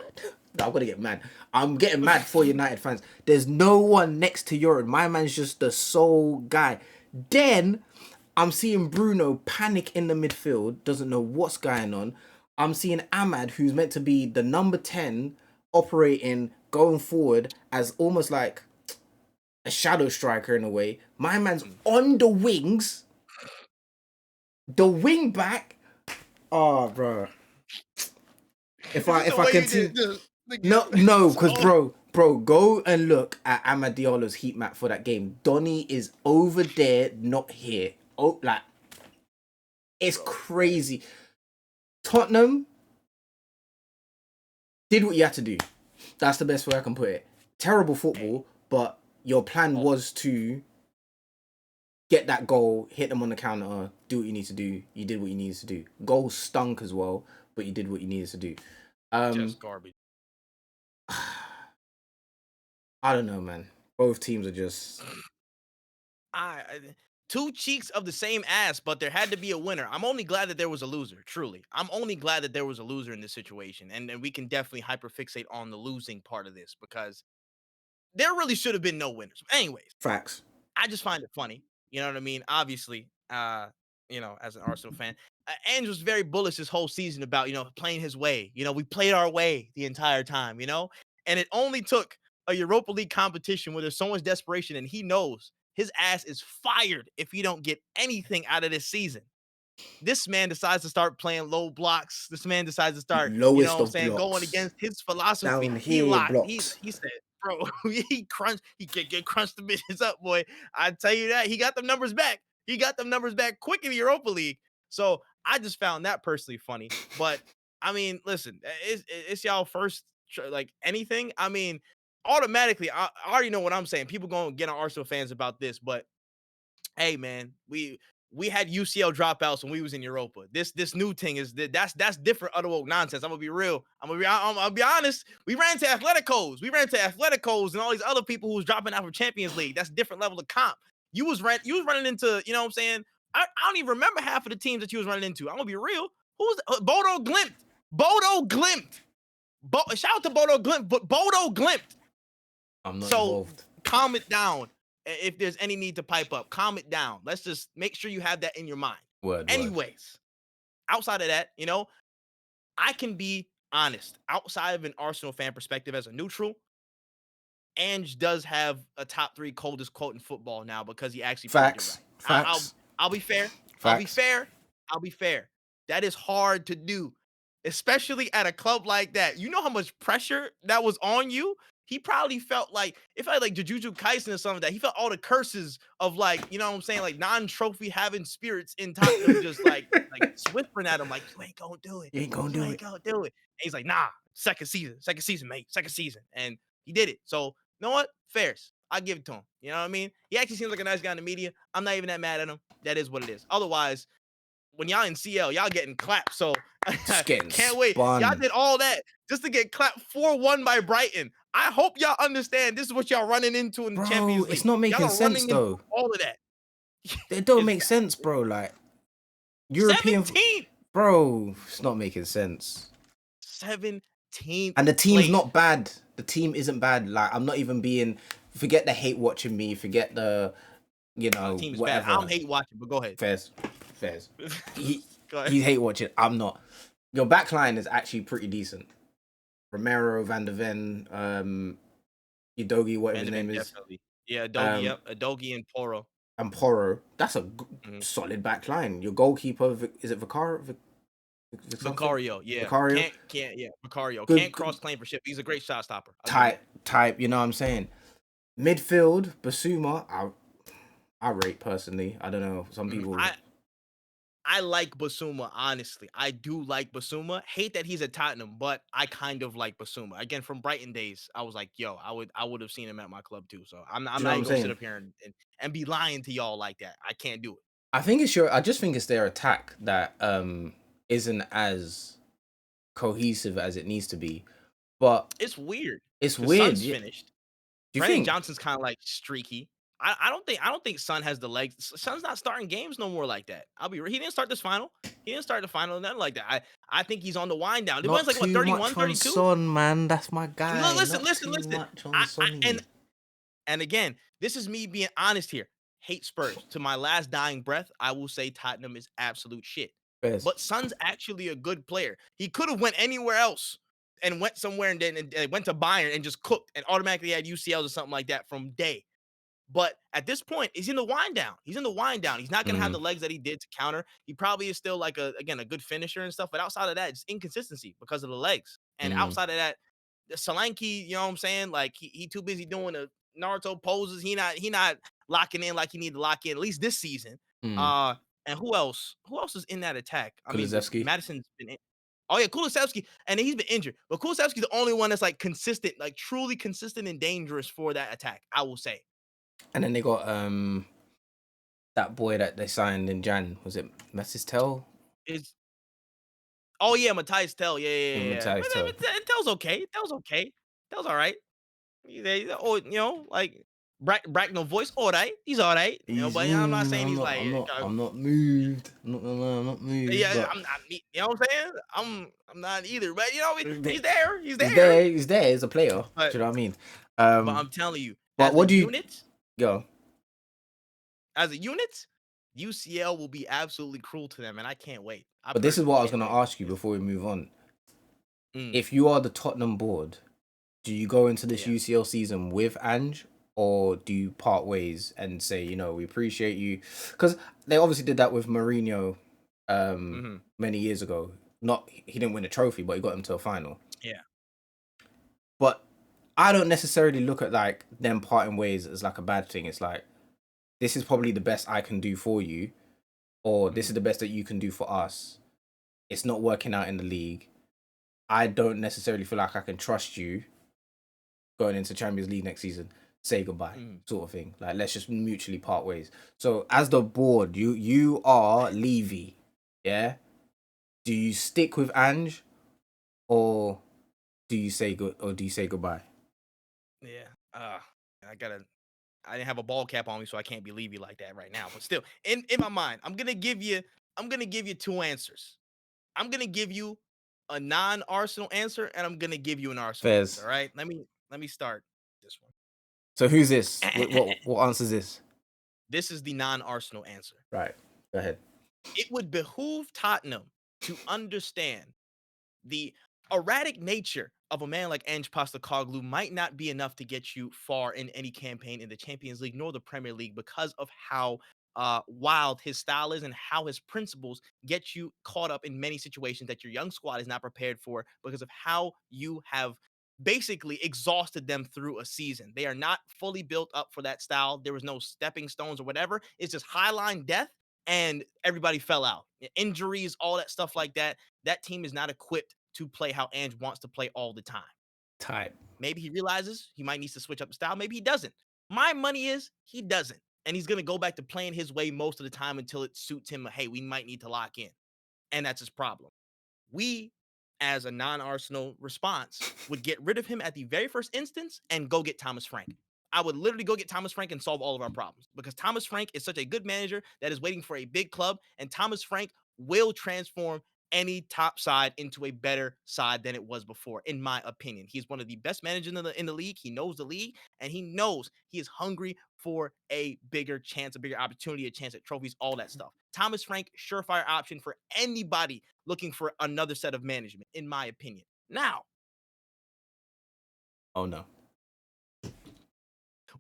I'm gonna get mad. I'm getting mad for United fans. There's no one next to Euro. My man's just the sole guy. Then I'm seeing Bruno panic in the midfield, doesn't know what's going on. I'm seeing Ahmad, who's meant to be the number 10, operating, going forward as almost like a shadow striker in a way. My man's on the wings, the wing back. Oh, bro. If Is it the I way you did continue, just no, because bro, go and look at Amad Diallo's heat map for that game. Donny is over there, not here. Oh, like it's crazy. Tottenham did what you had to do. That's the best way I can put it. Terrible football, but your plan was to get that goal, hit them on the counter, do what you need to do. You did what you needed to do. Goal stunk as well, but you did what you needed to do. just garbage. I don't know, man. Both teams are just I two cheeks of the same ass, but there had to be a winner. I'm only glad that there was a loser. Truly, I'm only glad that there was a loser in this situation, and we can definitely hyperfixate on the losing part of this because there really should have been no winners. Anyways, facts. I just find it funny. You know what I mean? Obviously, as an Arsenal fan, Ange was very bullish this whole season about, playing his way. We played our way the entire time, and it only took a Europa League competition where there's so much desperation and he knows his ass is fired if he don't get anything out of this season. This man decides to start playing low blocks. This man decides to start, Lowest of going blocks. against his philosophy. Down He here locked. blocks. He said, bro, he can get crunched the bitches up, boy. I tell you that. He got them numbers back. He got them numbers back quick in the Europa League. So I just found that personally funny. But I mean, listen, it's y'all first like anything. I mean, automatically, I already know what I'm saying. People gonna get on Arsenal fans about this, but hey, man, we had UCL dropouts when we was in Europa. This new thing is that's different utter woke nonsense. I'm gonna be real. I'll be honest. We ran to Atleticos. We ran to Atleticos and all these other people who was dropping out from Champions League. That's a different level of comp. You was running into, you know what I'm saying? I don't even remember half of the teams that you was running into. I'm gonna be real. Who was Bodo Glimt? Bodo Glimt. Shout out to Bodo Glimt, but Bodo Glimt. I'm not So involved. calm it down. If there's any need to pipe up, calm it down. Let's just make sure you have that in your mind. Word. Anyways, outside of that, I can be honest, outside of an Arsenal fan perspective as a neutral, Ange does have a top 3 coldest quote in football now because he actually proved it Facts. right. Facts. I'll be fair. I'll be Facts. fair. I'll be fair. That is hard to do, especially at a club like that. You know how much pressure that was on you? He probably felt like if I like Jujutsu Kaisen or something like that, he felt all the curses of like, you know what I'm saying, like non-trophy having spirits in Tottenham just like whispering at him, like, you ain't gonna do it. You ain't gonna You do ain't it. gonna do it. And he's like, nah, second season, mate, second season. And he did it. So you know what? Fairs. I give it to him. You know what I mean? He actually seems like a nice guy in the media. I'm not even that mad at him. That is what it is. Otherwise, when y'all in CL, y'all getting clapped. So Just getting can't wait. Y'all spun. did all that just to get clapped 4-1 by Brighton. I hope y'all understand this is what y'all running into in the Bro, Champions it's League. not Y'all making are sense running into though. all of that. It don't It's make bad. sense, bro. Like European 17th. bro, it's not making sense. 17th And the team's place. not bad. The team isn't bad. Like I'm not even being forget the hate watching me, forget the Team is bad. whatever. I'm hate watching, but go ahead. Fairs. He Go ahead. he's hate watching. I'm not. Your backline is actually pretty decent. Romero, Van der Ven, Udogi, whatever Van his de Ven, name is, definitely. Yeah, Adogi, um, yep. Adogi and Poro. and Porro. That's a Mhm. solid backline. Your goalkeeper, is it Vicar? Something? Vicario, yeah. Vicario? Yeah, Vicario. Good, Can't good cross claim for shit. He's a great shot stopper. I'll give him type, that. type, you know what I'm saying? Midfield, Basuma, I rate personally. I don't know. Some Mhm. people I like Basuma, honestly. I do like Basuma. Hate that he's at Tottenham, but I kind of like Basuma. Again, from Brighton days, I was like, yo, I would have seen him at my club too. So I'm do you know not what I'm even gonna sit saying? up here and be lying to y'all like that. I can't do it. I just think it's their attack that isn't as cohesive as it needs to be. But It's weird it's because weird. Sun's Do finished. you Brennan think? Johnson's kind of like streaky. I don't think Sun has the legs. Sun's not starting games no more like that. He didn't start this final. He didn't start the final, nothing like that. I think he's on the wind down. The Not like what too 31, much on 32? Son, man. That's my guy. Listen, Not listen, too listen. much on I Sonny. and again, this is me being honest here. Hate Spurs. To my last dying breath, I will say Tottenham is absolute shit. Fairs. But Son's actually a good player. He could have went anywhere else and went somewhere and then went to Bayern and just cooked and automatically had UCLs or something like that from day. But at this point, he's in the wind down. He's in the wind down. He's not gonna have Mm, the legs that he did to counter. He probably is still like a good finisher and stuff. But outside of that, it's inconsistency because of the legs. And mm, outside of that, the Solanke, you know what I'm saying? Like he too busy doing the Naruto poses. He not locking in like he need to lock in, at least this season. mm. Uh and who else? Who else is in that attack? I mean, Kulusevski. Madison's been in. Oh yeah, Kulusevski, and he's been injured. But Kulusevski's the only one that's like consistent, like truly consistent and dangerous for that attack, I will say. And then they got that boy that they signed in Jan. Was it Messis Tell? Is Oh yeah, Matthias Tell. Yeah, yeah, Yeah, yeah, yeah. Matthias Tell. Tell's okay. Tell's okay. Tell's all right. Oh, like Bracknell voice, all right. He's all right. He's But I'm not saying I'm he's not like, I'm not moved. I'm not gonna lie, I'm not moved, yeah, but I'm not. You know what I'm saying? I'm not either. But he's there. He's he's there. there, he's there as a player. But Do you know what I mean? I'm telling you, But as a what do you unit, go? as a unit, UCL will be absolutely cruel to them, and I can't wait. I But this is what personally I was can't gonna wait. ask you before we move on. Mm, If you are the Tottenham board, do you go into this yeah. UCL season with Ange, or do you part ways and say, we appreciate you? Because they obviously did that with Mourinho Hmm. many years ago. Not he didn't win a trophy, but he got him to a final. Yeah. But I don't necessarily look at like them parting ways as like a bad thing. It's like this is probably the best I can do for you, or this Hmm. is the best that you can do for us. It's not working out in the league. I don't necessarily feel like I can trust you going into Champions League next season. Say goodbye, Hmm. sort of thing. Like let's just mutually part ways. So as the board, you are Levy, yeah. Do you stick with Ange, or do you say goodbye? Yeah. I gotta. I didn't have a ball cap on me, so I can't be Levy like that right now. But still, in my mind, I'm gonna give you two answers. I'm gonna give you a non-Arsenal answer, and I'm gonna give you an Arsenal answer. Fairs. All right. Let me start this one. So who's this? What answers this? This is the non-Arsenal answer. Right. Go ahead. It would behoove Tottenham to understand the erratic nature of a man like Ange Postecoglou might not be enough to get you far in any campaign in the Champions League nor the Premier League because of how wild his style is and how his principles get you caught up in many situations that your young squad is not prepared for because of how you have basically exhausted them through a season. They are not fully built up for that style. There was no stepping stones or whatever. It's just highline death and everybody fell out. Injuries, all that stuff like that. That team is not equipped to play how Ange wants to play all the time. Type. Maybe he realizes he might need to switch up the style. Maybe he doesn't. My money is he doesn't. And he's going to go back to playing his way most of the time until it suits him. Hey, we might need to lock in. And that's his problem. We, as a non-Arsenal response, would get rid of him at the very first instance and go get Thomas Frank. I would literally go get Thomas Frank and solve all of our problems because Thomas Frank is such a good manager that is waiting for a big club, and Thomas Frank will transform any top side into a better side than it was before, in my opinion. He's one of the best managers in the league. He knows the league, and he knows he is hungry for a bigger chance, a bigger opportunity, a chance at trophies, all that stuff. Thomas Frank, surefire option for anybody looking for another set of management, in my opinion. Now, Oh no.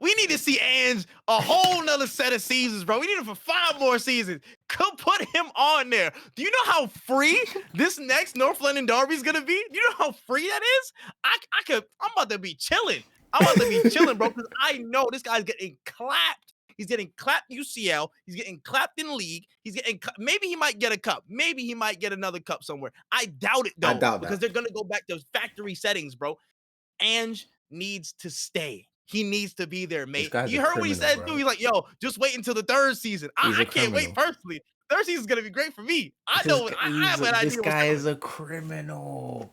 we need to see Ange a whole nother set of seasons, bro. We need him for 5 more seasons. Could put him on there. Do you know how free this next North London Derby is gonna be? Do you know how free that is? I'm about to be chilling. I'm about to be chilling, bro, because I know this guy's getting clapped. He's getting clapped UCL. He's getting clapped in league. Maybe he might get a cup. Maybe he might get another cup somewhere. I doubt it I though, doubt because that. they're gonna go back to factory settings, bro. Ange needs to stay. He needs to be there, This mate. guy's You a heard what he criminal, said, too. bro. He's like, yo, just wait until the 3rd season. He's I a can't wait criminal. personally. 3rd season is going to be great for me. I have an This idea what's guy coming. is a criminal.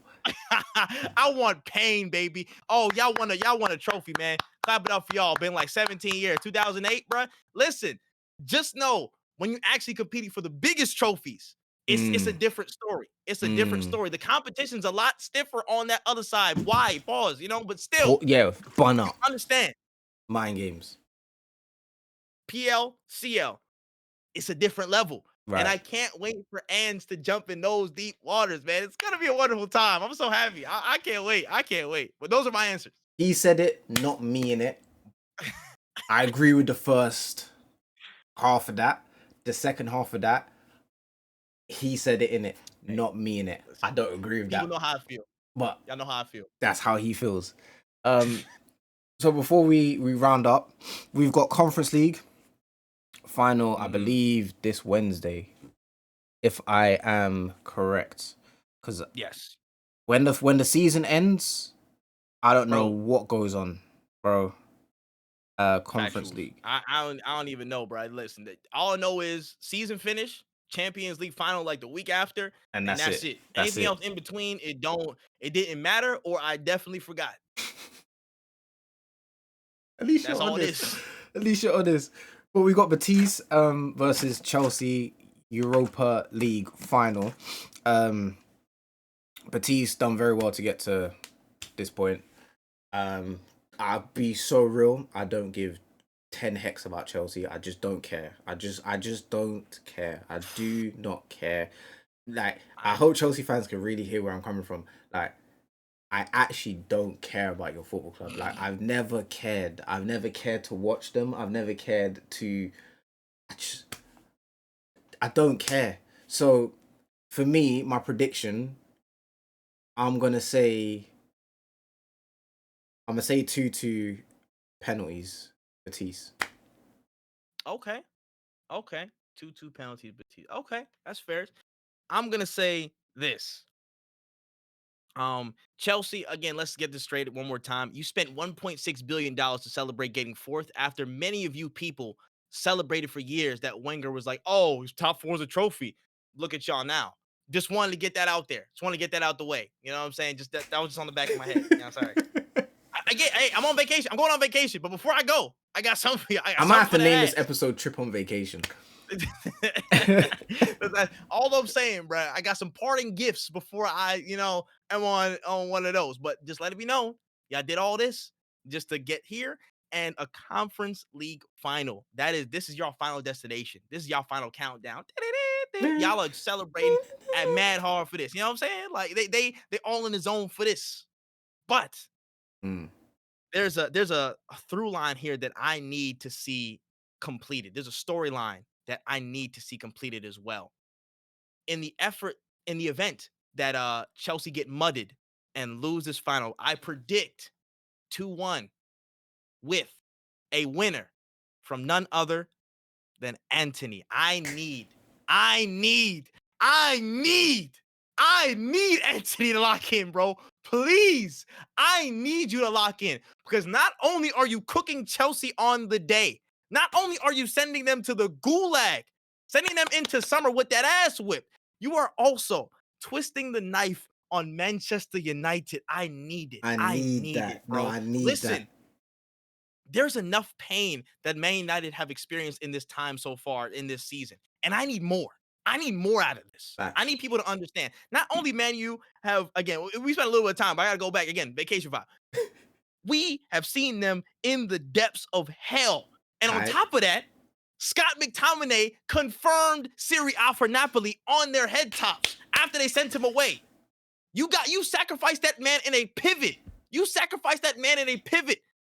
I want pain, baby. Oh, y'all want a trophy, man. Clap it up for y'all. Been like 17 years. 2008, bro. Listen, just know when you're actually competing for the biggest trophies, it's a different story. It's a different story. The competition's a lot stiffer on that other side. Why? Pause, but still, Yeah, bun you up. understand. Mind games. PL, CL, it's a different level. Right. And I can't wait for Ange to jump in those deep waters, man. It's gonna be a wonderful time. I'm so happy. I can't wait. I can't wait. But those are my answers. He said it, not me in it. I agree with the first half of that. The second half of that, he said it in it, not me in it. I don't agree with that. People know how I feel. But y'all know how I feel. That's how he feels. So before we round up, we've got Conference League final, I believe, this Wednesday, if I am correct. Because yes, when the season ends, I don't know what goes on, bro. Conference League. I don't even know, bro. Listen, all I know is season finish, Champions League final like the week after, and that's it. Anything else in between, it didn't matter, or I definitely forgot. At least that's you're all honest. it is. At least you're honest. But we got Betis versus Chelsea Europa League final. Betis done very well to get to this point. I'll be so real. I don't give 10 hex about Chelsea. I just don't care. I just don't care. I do not care. Like, I hope Chelsea fans can really hear where I'm coming from. Like, I actually don't care about your football club. Like, I've never cared. I've never cared to watch them. I've never cared to... I don't care. So, for me, my prediction, I'm going to say 2-2 penalties, Betis. Okay. 2-2 penalties, Betis. Okay, that's fair. I'm gonna say this. Chelsea, again, let's get this straight one more time. You spent $1.6 billion to celebrate getting 4th after many of you people celebrated for years that Wenger was like, oh, his top 4 is a trophy. Look at y'all now. Just wanted to get that out there. Just want to get that out the way. You know what I'm saying? Just that was just on the back of my head. I'm sorry. Hey, I'm on vacation. I'm going on vacation. But before I go, I got something for you. I might have to name this episode Trip on Vacation. All I'm saying, bro, I got some parting gifts before I, am on one of those. But just let it be known, y'all did all this just to get here, and a Conference League final. This is your final destination. This is your final countdown. y'all are celebrating at mad hard for this. You know what I'm saying? Like they all in the zone for this. But Mm. there's a through line here that I need to see completed. There's a storyline that I need to see completed as well. In the event that Chelsea get mudded and lose this final, I predict 2-1 with a winner from none other than Anthony. I need Anthony to lock in, bro. Please. I need you to lock in because not only are you cooking Chelsea on the day, not only are you sending them to the gulag, sending them into summer with that ass whip, you are also twisting the knife on Manchester United. I need it. I I need need it, that. No, bro. I need that. Listen, there's enough pain that Man United have experienced in this time so far in this season. And I need more. I need more out of this. Facts. I need people to understand. Not only Man U have, again, we spent a little bit of time, but I got to go back again, vacation vibe. We have seen them in the depths of hell. And on top of that, Scott McTominay confirmed Serie A for Napoli on their head tops after they sent him away. You sacrificed that man in a pivot.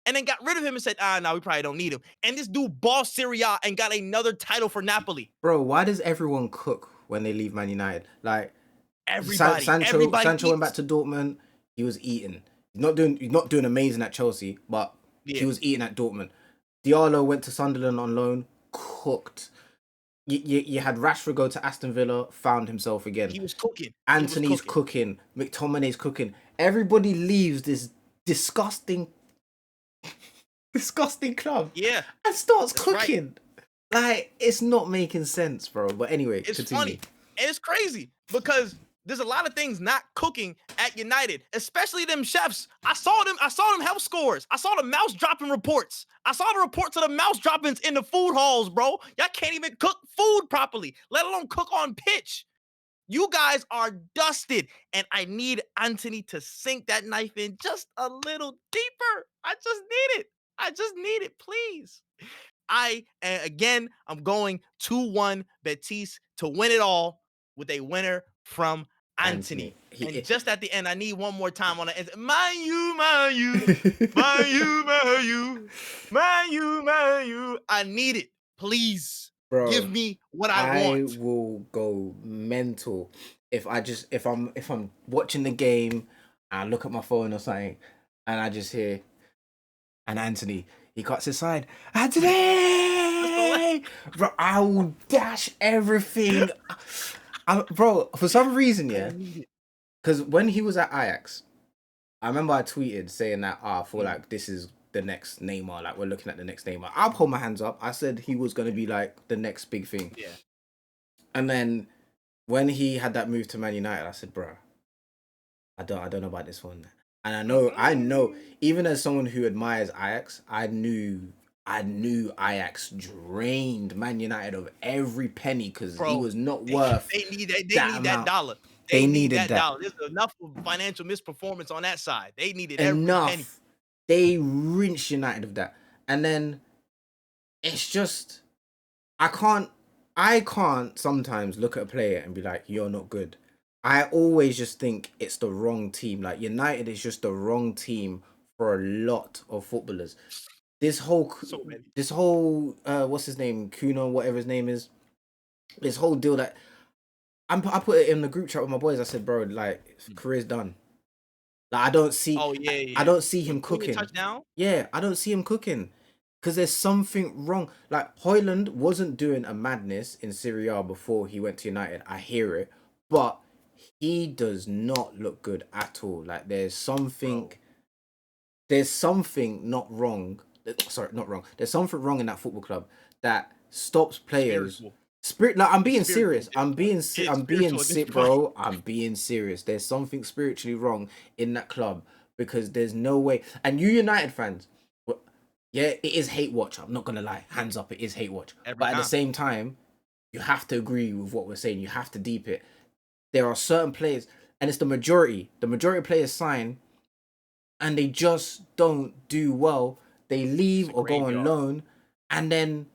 And then got rid of him and said, no, we probably don't need him. And this dude bossed Serie A and got another title for Napoli. Bro, why does everyone cook when they leave Man United? Like, everybody Sancho eats. went back to Dortmund. He was eating. He's not doing amazing at Chelsea, but he was eating at Dortmund. Diallo went to Sunderland on loan, cooked. You had Rashford go to Aston Villa, found himself again. He was cooking. Anthony's cooking. McTominay's cooking. Everybody leaves this disgusting club. Yeah. And starts cooking. Right. Like, it's not making sense, bro. But anyway, it's continue. funny. And it's crazy because there's a lot of things not cooking at United, especially them chefs. I saw them health scores. I saw the mouse dropping reports. I saw the reports of the mouse droppings in the food halls, bro. Y'all can't even cook food properly, let alone cook on pitch. You guys are dusted, and I need Anthony to sink that knife in just a little deeper. I just need it, please. I'm going 2-1 Betis to win it all with a winner from Anthony. And just at the end, I need one more time on it. Man you. I need it. Please. Bro, give me what I want. I will go mental if I'm watching the game and I look at my phone or something and I just hear and Anthony, he cuts his side. Anthony! Bro, I will dash everything. Bro, for some reason, yeah. Because when he was at Ajax, I remember I tweeted saying that I feel like this is the next Neymar. Like, we're looking at the next Neymar. I'll hold my hands up. I said he was going to be like the next big thing. Yeah. And then when he had that move to Man United, I said, bro, I don't know about this one. And I know, even as someone who admires Ajax, I knew Ajax drained Man United of every penny because he was not worth. They need that dollar. They needed that dollar. There's enough financial misperformance on that side. They needed every penny. They rinsed United of that, and then it's just I can't sometimes look at a player and be like, you're not good. I always just think it's the wrong team. Like, United is just the wrong team for a lot of footballers. This whole what's his name, Kuno, whatever his name is, this whole deal that I put it in the group chat with my boys. I said, bro, like, career's done. Like, I don't see. I don't see him cooking. Touchdown? Yeah, I don't see him cooking because there's something wrong. Like, Højlund wasn't doing a madness in Serie A before he went to United. I hear it, but he does not look good at all. Like, there's something not wrong. Sorry, not wrong. There's something wrong in that football club that stops players. Like, I'm being serious. I'm being sick, bro. I'm being serious. There's something spiritually wrong in that club because there's no way. And you United fans, yeah, it is hate watch. I'm not gonna lie. Hands up, it is hate watch. But at the same time, you have to agree with what we're saying. You have to deep it. There are certain players, and it's the majority. The majority of players sign, and they just don't do well. They leave or go on loan, and then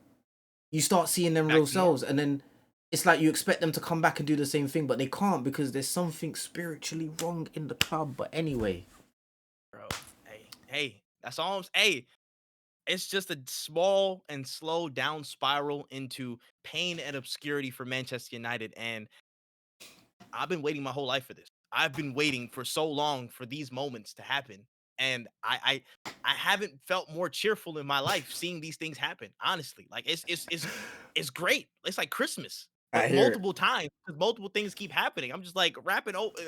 you start seeing them real selves, and then it's like you expect them to come back and do the same thing, but they can't because there's something spiritually wrong in the club. But anyway, bro. Hey, that's all. Hey, it's just a small and slow down spiral into pain and obscurity for Manchester United, and I've been waiting my whole life for this. I've been waiting for so long for these moments to happen, and I haven't felt more cheerful in my life seeing these things happen. Honestly, like it's great. It's like Christmas, I but hear it. multiple times because multiple things keep happening. I'm just like like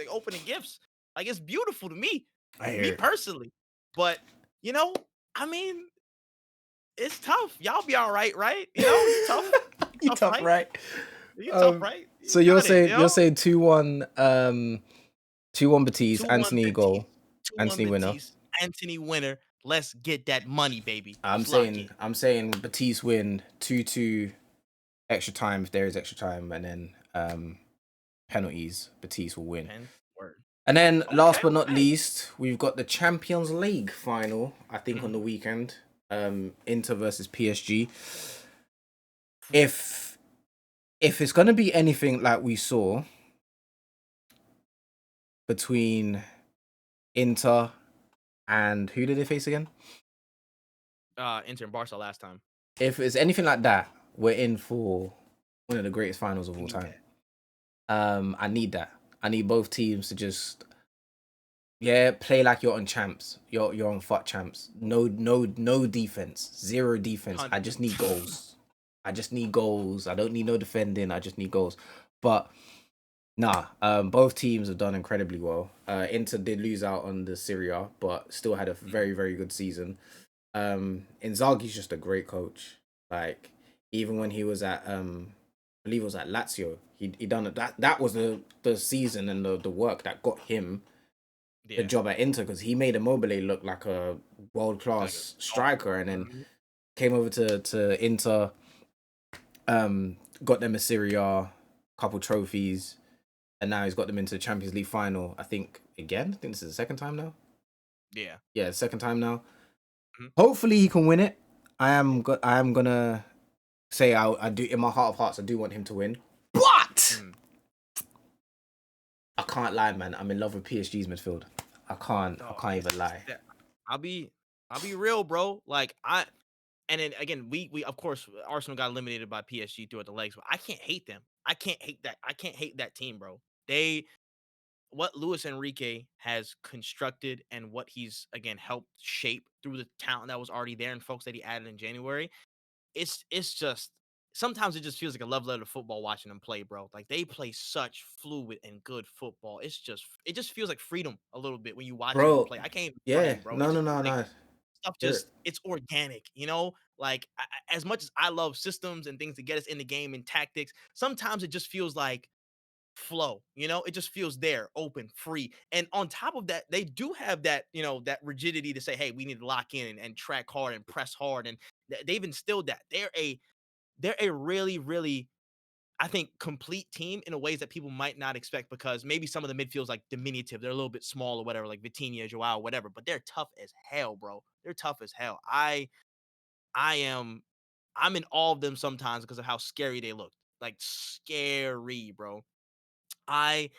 opening gifts. Like it's beautiful to I me hear it. personally. But you know, I mean, it's tough. Y'all be all right, right? You tough, You tough, tough, right? right? You tough, right? You So you're got it. saying you're saying 2-1, 2-1 Betis, 2-1 Anthony Betis, goal, 2-1 Anthony winner. Betis, Anthony winner. Let's get that money, baby. I'm Let's lock saying in. I'm saying Betis win 2-2 extra time if there is extra time, and then penalties. Betis will win. Pen word. And then last Okay, but not okay. least, we've got the Champions League final, I think on Mhm. the weekend. Inter versus PSG. If it's gonna be anything like we saw between Inter and who did they face again? Inter and Barca last time. If it's anything like that, we're in for one of the greatest finals of We all need time. that. I need that. I need both teams to just play like you're on champs. You're on fuck champs. No defense. Zero defense. Hunt. I just need goals. I just need goals. I don't need no defending. I just need goals. But nah, both teams have done incredibly well. Inter did lose out on the Serie A, but still had a very, very good season. Inzaghi's just a great coach. Like even when he was at I believe it was at Lazio, he done it. That was the season and the work that got him the Yeah, job at Inter because he made Immobile look like a world like a class dog. striker, and then Mhm. came over to Inter, got them a Serie A, couple trophies, and now he's got them into the Champions League final. I think again. I think this is the second time now. Yeah. Yeah, second time now. Mhm. Hopefully he can win it. I am gonna say I do in my heart of hearts I do want him to win, but Mhm. I can't lie, man. I'm in love with PSG's midfield. I Dog, can't it's even lie. that I'll be I'll be real, bro. Like and then again, we of course Arsenal got eliminated by PSG throughout the legs, but I can't hate them. I can't hate that. I can't hate that team, bro. They what Luis Enrique has constructed and what he's again helped shape through the talent that was already there and folks that he added in January. It's just sometimes it just feels like a love letter to football watching them play, bro. Like they play such fluid and good football. It just feels like freedom a little bit when you watching them Bro, play. I can't even front yeah. you, bro. It No, just no, feels no, like no. stuff Hear it. just it's organic, Like as much as I love systems and things to get us in the game and tactics, sometimes it just feels like flow, it just feels there, open, free. And on top of that, they do have that, that rigidity to say, hey, we need to lock in and track hard and press hard. And they've instilled that. They're a really, really, I think, complete team in a ways that people might not expect because maybe some of the midfield's like diminutive. They're a little bit small or whatever, like Vitinha, Joao, whatever, but they're tough as hell, bro. They're tough as hell. I am I'm in awe of them sometimes because of how scary they look. Like scary, bro. I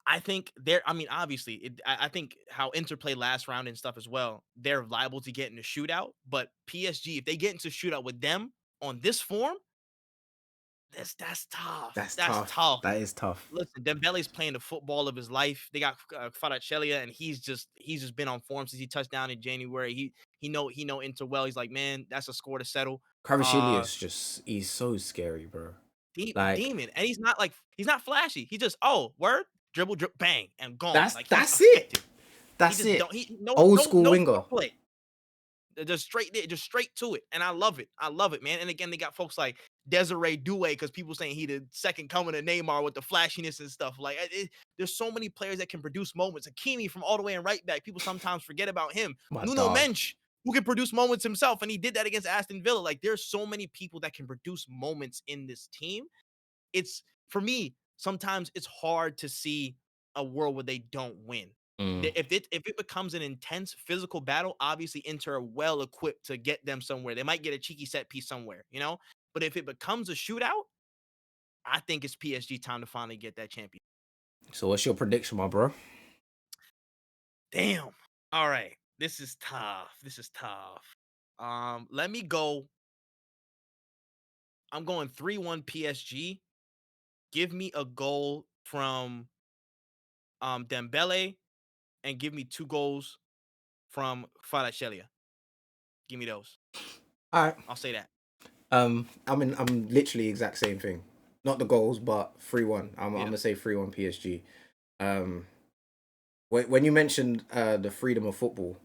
I think they're. I mean, obviously, I think how Inter play last round and stuff as well. They're liable to get in a shootout, but PSG, if they get into a shootout with them on this form, that's tough. That's That's tough. tough. That is tough. Listen, Dembele's playing the football of his life. They got Kvaratskhelia, and he's just been on form since he touched down in January. He know Inter well. He's like, man, that's a score to settle. Kvaratskhelia Uh, is just he's so scary, bro. Like demon, and he's not flashy. He just word dribble, bang, and gone. Like he's that's it. effective. He That's just it. don't. He no Old no school no winger. foreplay. They're just straight there, just straight to it, and I love it. I love it, man. And again, they got folks like Desiree Doué because people saying he the second coming of Neymar with the flashiness and stuff. Like there's so many players that can produce moments. Hakimi from all the way in right back. People sometimes forget about him. My Nuno dog. Mensch, who can produce moments himself, and he did that against Aston Villa. Like there's so many people that can produce moments in this team. It's for me, sometimes it's hard to see a world where they don't win. Mm. If it becomes an intense physical battle, obviously Inter are well equipped to get them somewhere. They might get a cheeky set piece somewhere. But if it becomes a shootout, I think it's PSG time to finally get that champion. So what's your prediction, my bro? Damn. All right. This is tough. Let me go. I'm going 3-1 PSG. Give me a goal from Dembele and give me 2 goals from Kvaratskhelia. Give me those. All right. I'll say that. I'm literally exact same thing. Not the goals, but 3-1. I'm Yeah. gonna say 3-1 PSG. Um, when you mentioned the freedom of football,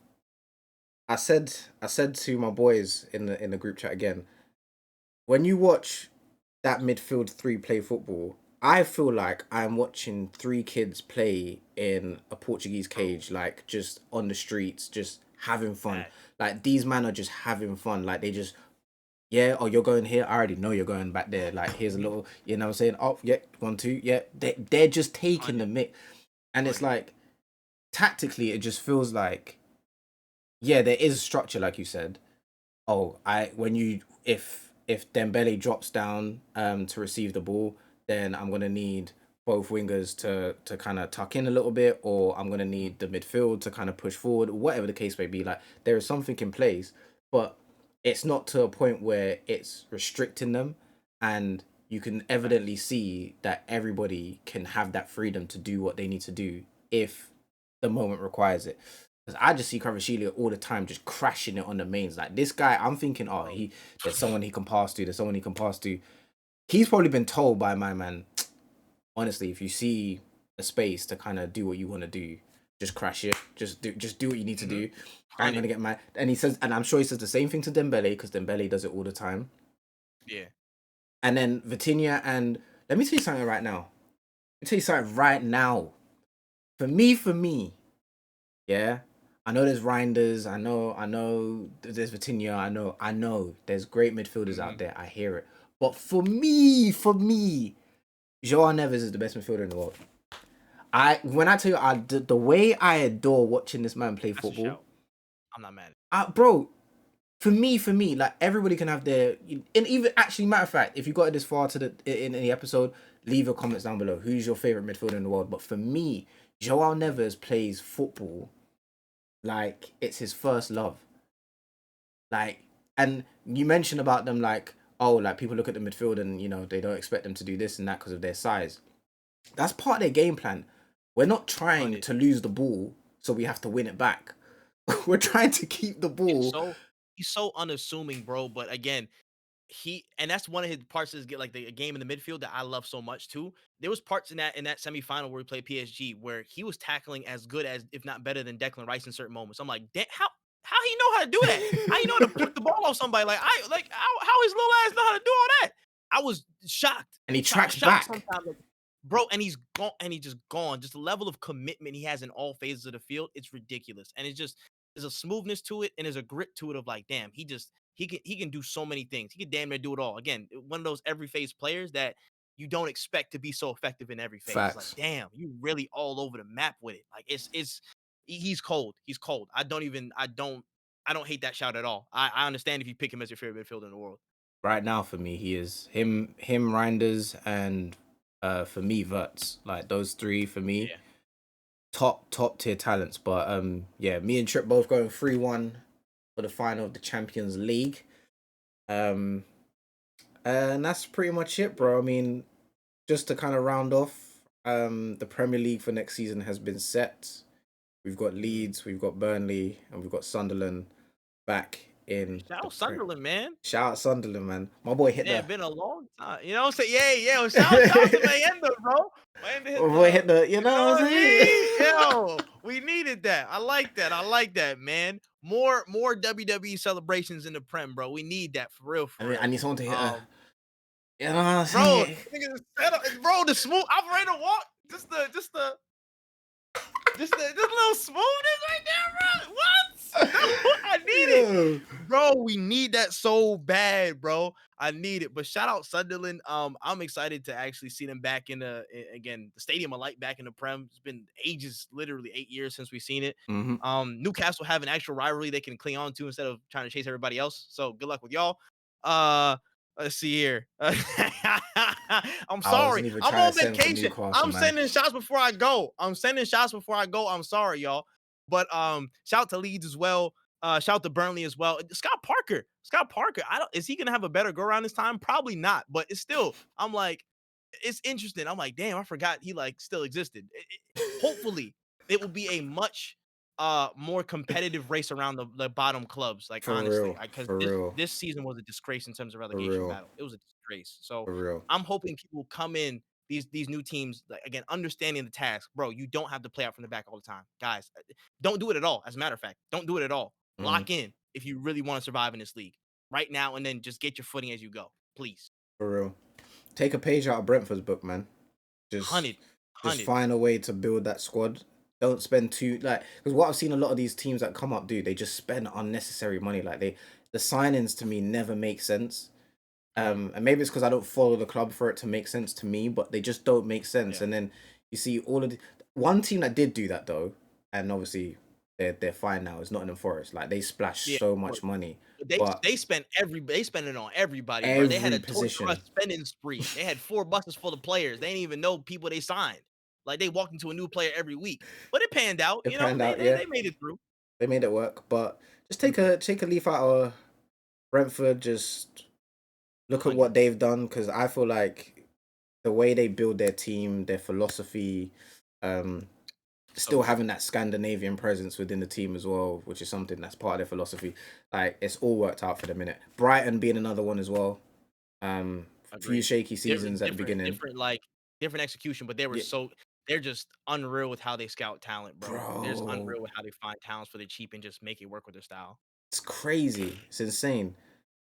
I said to my boys in the group chat again, when you watch that midfield three play football, I feel like I'm watching three kids play in a Portuguese Bro, cage, like just on the streets, just having fun. that Like these men are just having fun. Like they just, yeah, oh, you're going here. I already know you're going back there. Like here's a little, you know what I'm saying? Oh, yeah, 1, 2, yeah. They're just taking the 100, mix. And it's 100. like tactically it just feels like, yeah, there is structure, like you said. Oh, I when you if Dembele drops down to receive the ball, then I'm gonna need both wingers to kind of tuck in a little bit, or I'm gonna need the midfield to kind of push forward, whatever the case may be. Like there is something in place, but it's not to a point where it's restricting them, and you can Facts. evidently see that everybody can have that freedom to do what they need to do if the moment requires it. Because I just see Kvaratskhelia all the time just crashing it on the mains. Like this guy, I'm thinking, oh, Bro. there's someone he can pass to. There's someone he can pass to. He's probably been told by my man, honestly, if you see a space to kind of do what you want to do, just crash it. Just do what you need to Mhm. do. I ain't 100. gonna get mad. And he says, and I'm sure he says the same thing to Dembele because Dembele does it all the time. Yeah. And then Vitinha, and let me tell you something right now. Let me tell you something right now. For me, yeah. I know there's Reinders. I know there's Vitinha. I know there's great midfielders out Mhm. there. I hear it. But for me, Joao Neves is the best midfielder in the world. When I tell you, the way I adore watching this man play That's a football, shout. I'm not mad. bro. For me, like everybody can have their, and even actually, matter of fact, if you got it this far to in the episode, leave your comments down below. Who's your favorite midfielder in the world? But for me, Joao Neves plays football like it's his first love. Like, and you mentioned about them like, oh, like people look at the midfield and they don't expect them to do this and that because of their size. That's part of their game plan. We're not trying 100. to lose the ball so we have to win it back. We're trying to keep the He's ball. so he's so unassuming, bro. But again, and that's one of his parts is get like the game in the midfield that I love so much too. There was parts in that semifinal where we played PSG where he was tackling as good as, if not better than, Declan Rice in certain moments. I'm like, how he know how to do that? How he know how to pluck the ball off somebody? Like how his little ass know how to do all that? I was shocked, And he tracks shocked back. sometimes. Like, bro, and he's gone, and he just gone. Just the level of commitment he has in all phases of the field, it's ridiculous. And it's just there's a smoothness to it and there's a grit to it of like, damn, he can do so many things. He can damn near do it all. Again, one of those every phase players that you don't expect to be so effective in every phase. It's like, Facts. damn, you really all over the map with it. Like he's cold. He's cold. I don't hate that shout at all. I understand if you pick him as your favorite midfielder in the world. Right now, for me, he is him, Reinders, and for me, Verts. Like those three for me, Yeah. top tier talents. But yeah, me and Trip both going 3-1 for the final of the Champions League. Um, and that's pretty much it, bro. I mean, just to kind of round off, the Premier League for next season has been set. We've got Mhm. Leeds, we've got Burnley, and we've got Sunderland back in Shout the out Sunderland, man. Shout out Sunderland, man. My boy hit Man, the been a long time. You know what I'm saying? Yeah, yeah. Well, shout out to Mayenda, bro. Mayenda hit my boy the hit the, you you know know what I'm what I saying? mean? Yo, we needed that. I like that. I like that, man. More WWE celebrations in the Prem, bro. We need that for real, for I real. need someone to hit a, Um, you know what I'm bro, saying? nigga just bro, the smooth operator walk, just the little smoothness right there, bro. What? I need it. Yo. Bro, we need that so bad, bro. I need it. But shout out Sunderland. I'm excited to actually see them back in again, the Stadium of Light back in the Prem. It's been ages, literally 8 years since we've seen it. Mm-hmm. Newcastle have an actual rivalry they can cling on to instead of trying to chase everybody else. So good luck with y'all. Uh Let's see here. I'm I sorry. wasn't even I'm trying on to send for vacation. Newcastle, I'm man. sending shots before I go. I'm sorry, y'all. But shout to Leeds as well. Shout to Burnley as well. Scott Parker. Scott Parker. I don't is he gonna have a better go around this time? Probably not. But it's still, I'm like, it's interesting. I'm like, damn, I forgot he like still existed. Hopefully, it will be a much more competitive race around the bottom clubs. Like For honestly, real, because for this real, this season was a disgrace in terms of for relegation real, battle. It was a disgrace. So for real. I'm hoping people come in these new teams like, again understanding the task, bro. You don't have to play out from the back all the time, guys. Don't do it at all. As a matter of fact, don't do it at all. Mm, Lock in if you really want to survive in this league right now, and then just get your footing as you go, please. for real. Take a page out of Brentford's book, man. Just, Hundred, just hundred. find a way to build that squad. Don't spend too like because what I've seen a lot of these teams that come up do, they just spend unnecessary money. Like the signings to me never make sense. Mhm. And maybe it's because I don't follow the club for it to make sense to me, but they just don't make sense. Yeah, And then you see all of the one team that did do that though, and obviously they're fine now. Is Nottingham Forest. Like they splashed yeah. so But much money, They but they spent it on everybody, bro. They had every a torture us position spending spree. They had 4 buses full of players. They didn't even know people they signed. Like they walked into a new player every week. But it panned out, it you know. panned They out. they Yeah, they made it through. they made it work. But just Mhm. take a leaf out of Brentford. Just look at 100. what they've done because I feel like the way they build their team, their philosophy, um, So still good. having that Scandinavian presence within the team as well, which is something that's part of their philosophy. Like it's all worked out for the minute. Brighton being another one as well. Few Agreed. shaky seasons at the beginning. Like different execution, but Yeah, they're just unreal with how they scout talent, bro. They're just bro, unreal with how they find talents for the cheap and just make it work with their style. it's crazy. It's insane.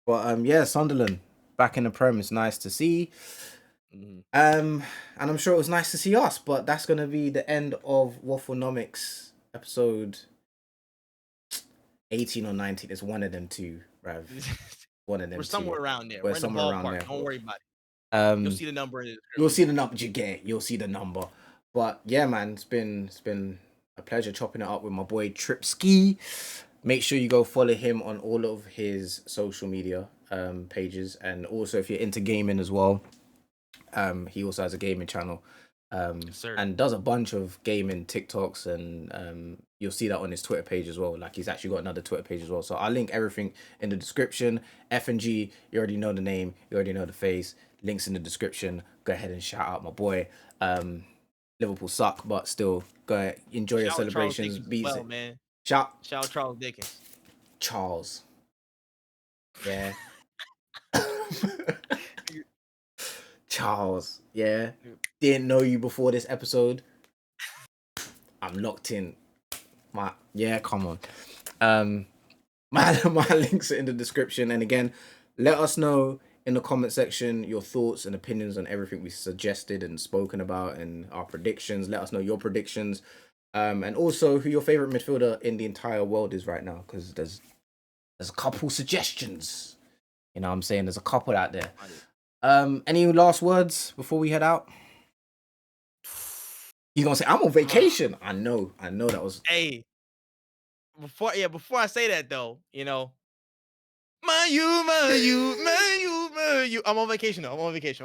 But yeah, Sunderland back in the Prem is nice to see. Mhm. And I'm sure it was nice to see us. But that's gonna be the end of Wafflenomics episode 18 or 19. It's one of them two, Rav. One of We're them two. somewhere around there. We're We're in the somewhere around ballpark. there. Don't worry about it. You'll Um, see the number in the you'll description. see the number you get. You'll see the number. But yeah, man, it's been a pleasure chopping it up with my boy Tripski. Make sure you go follow him on all of his social media pages, and also if you're into gaming as well, he also has a gaming channel. Yes, sir. And does a bunch of gaming TikToks, and you'll see that on his Twitter page as well. Like he's actually got another Twitter page as well. So I'll link everything in the description. F&G, you already know the name, you already know the face. Links in the description. Go ahead and shout out my boy. Liverpool suck, but still, go ahead, enjoy your Shout out Charles celebrations. Dickens as Beat well, it. man. Shout Shout out Charles Dickens. Charles. Yeah. Charles. Yeah. Didn't know you before this episode. I'm locked in. Yeah, come on. My links are in the description. And again, let us know in the comment section your thoughts and opinions on everything we suggested and spoken about and our predictions. Let us know your predictions. And also who your favorite midfielder in the entire world is right now, because there's a couple suggestions. You know what I'm saying? There's a couple out there. Any last words before we head out? You're gonna say I'm on vacation. I know that was Hey, before I say that though, my you, my you, my you, my you. I'm on vacation though. I'm on vacation.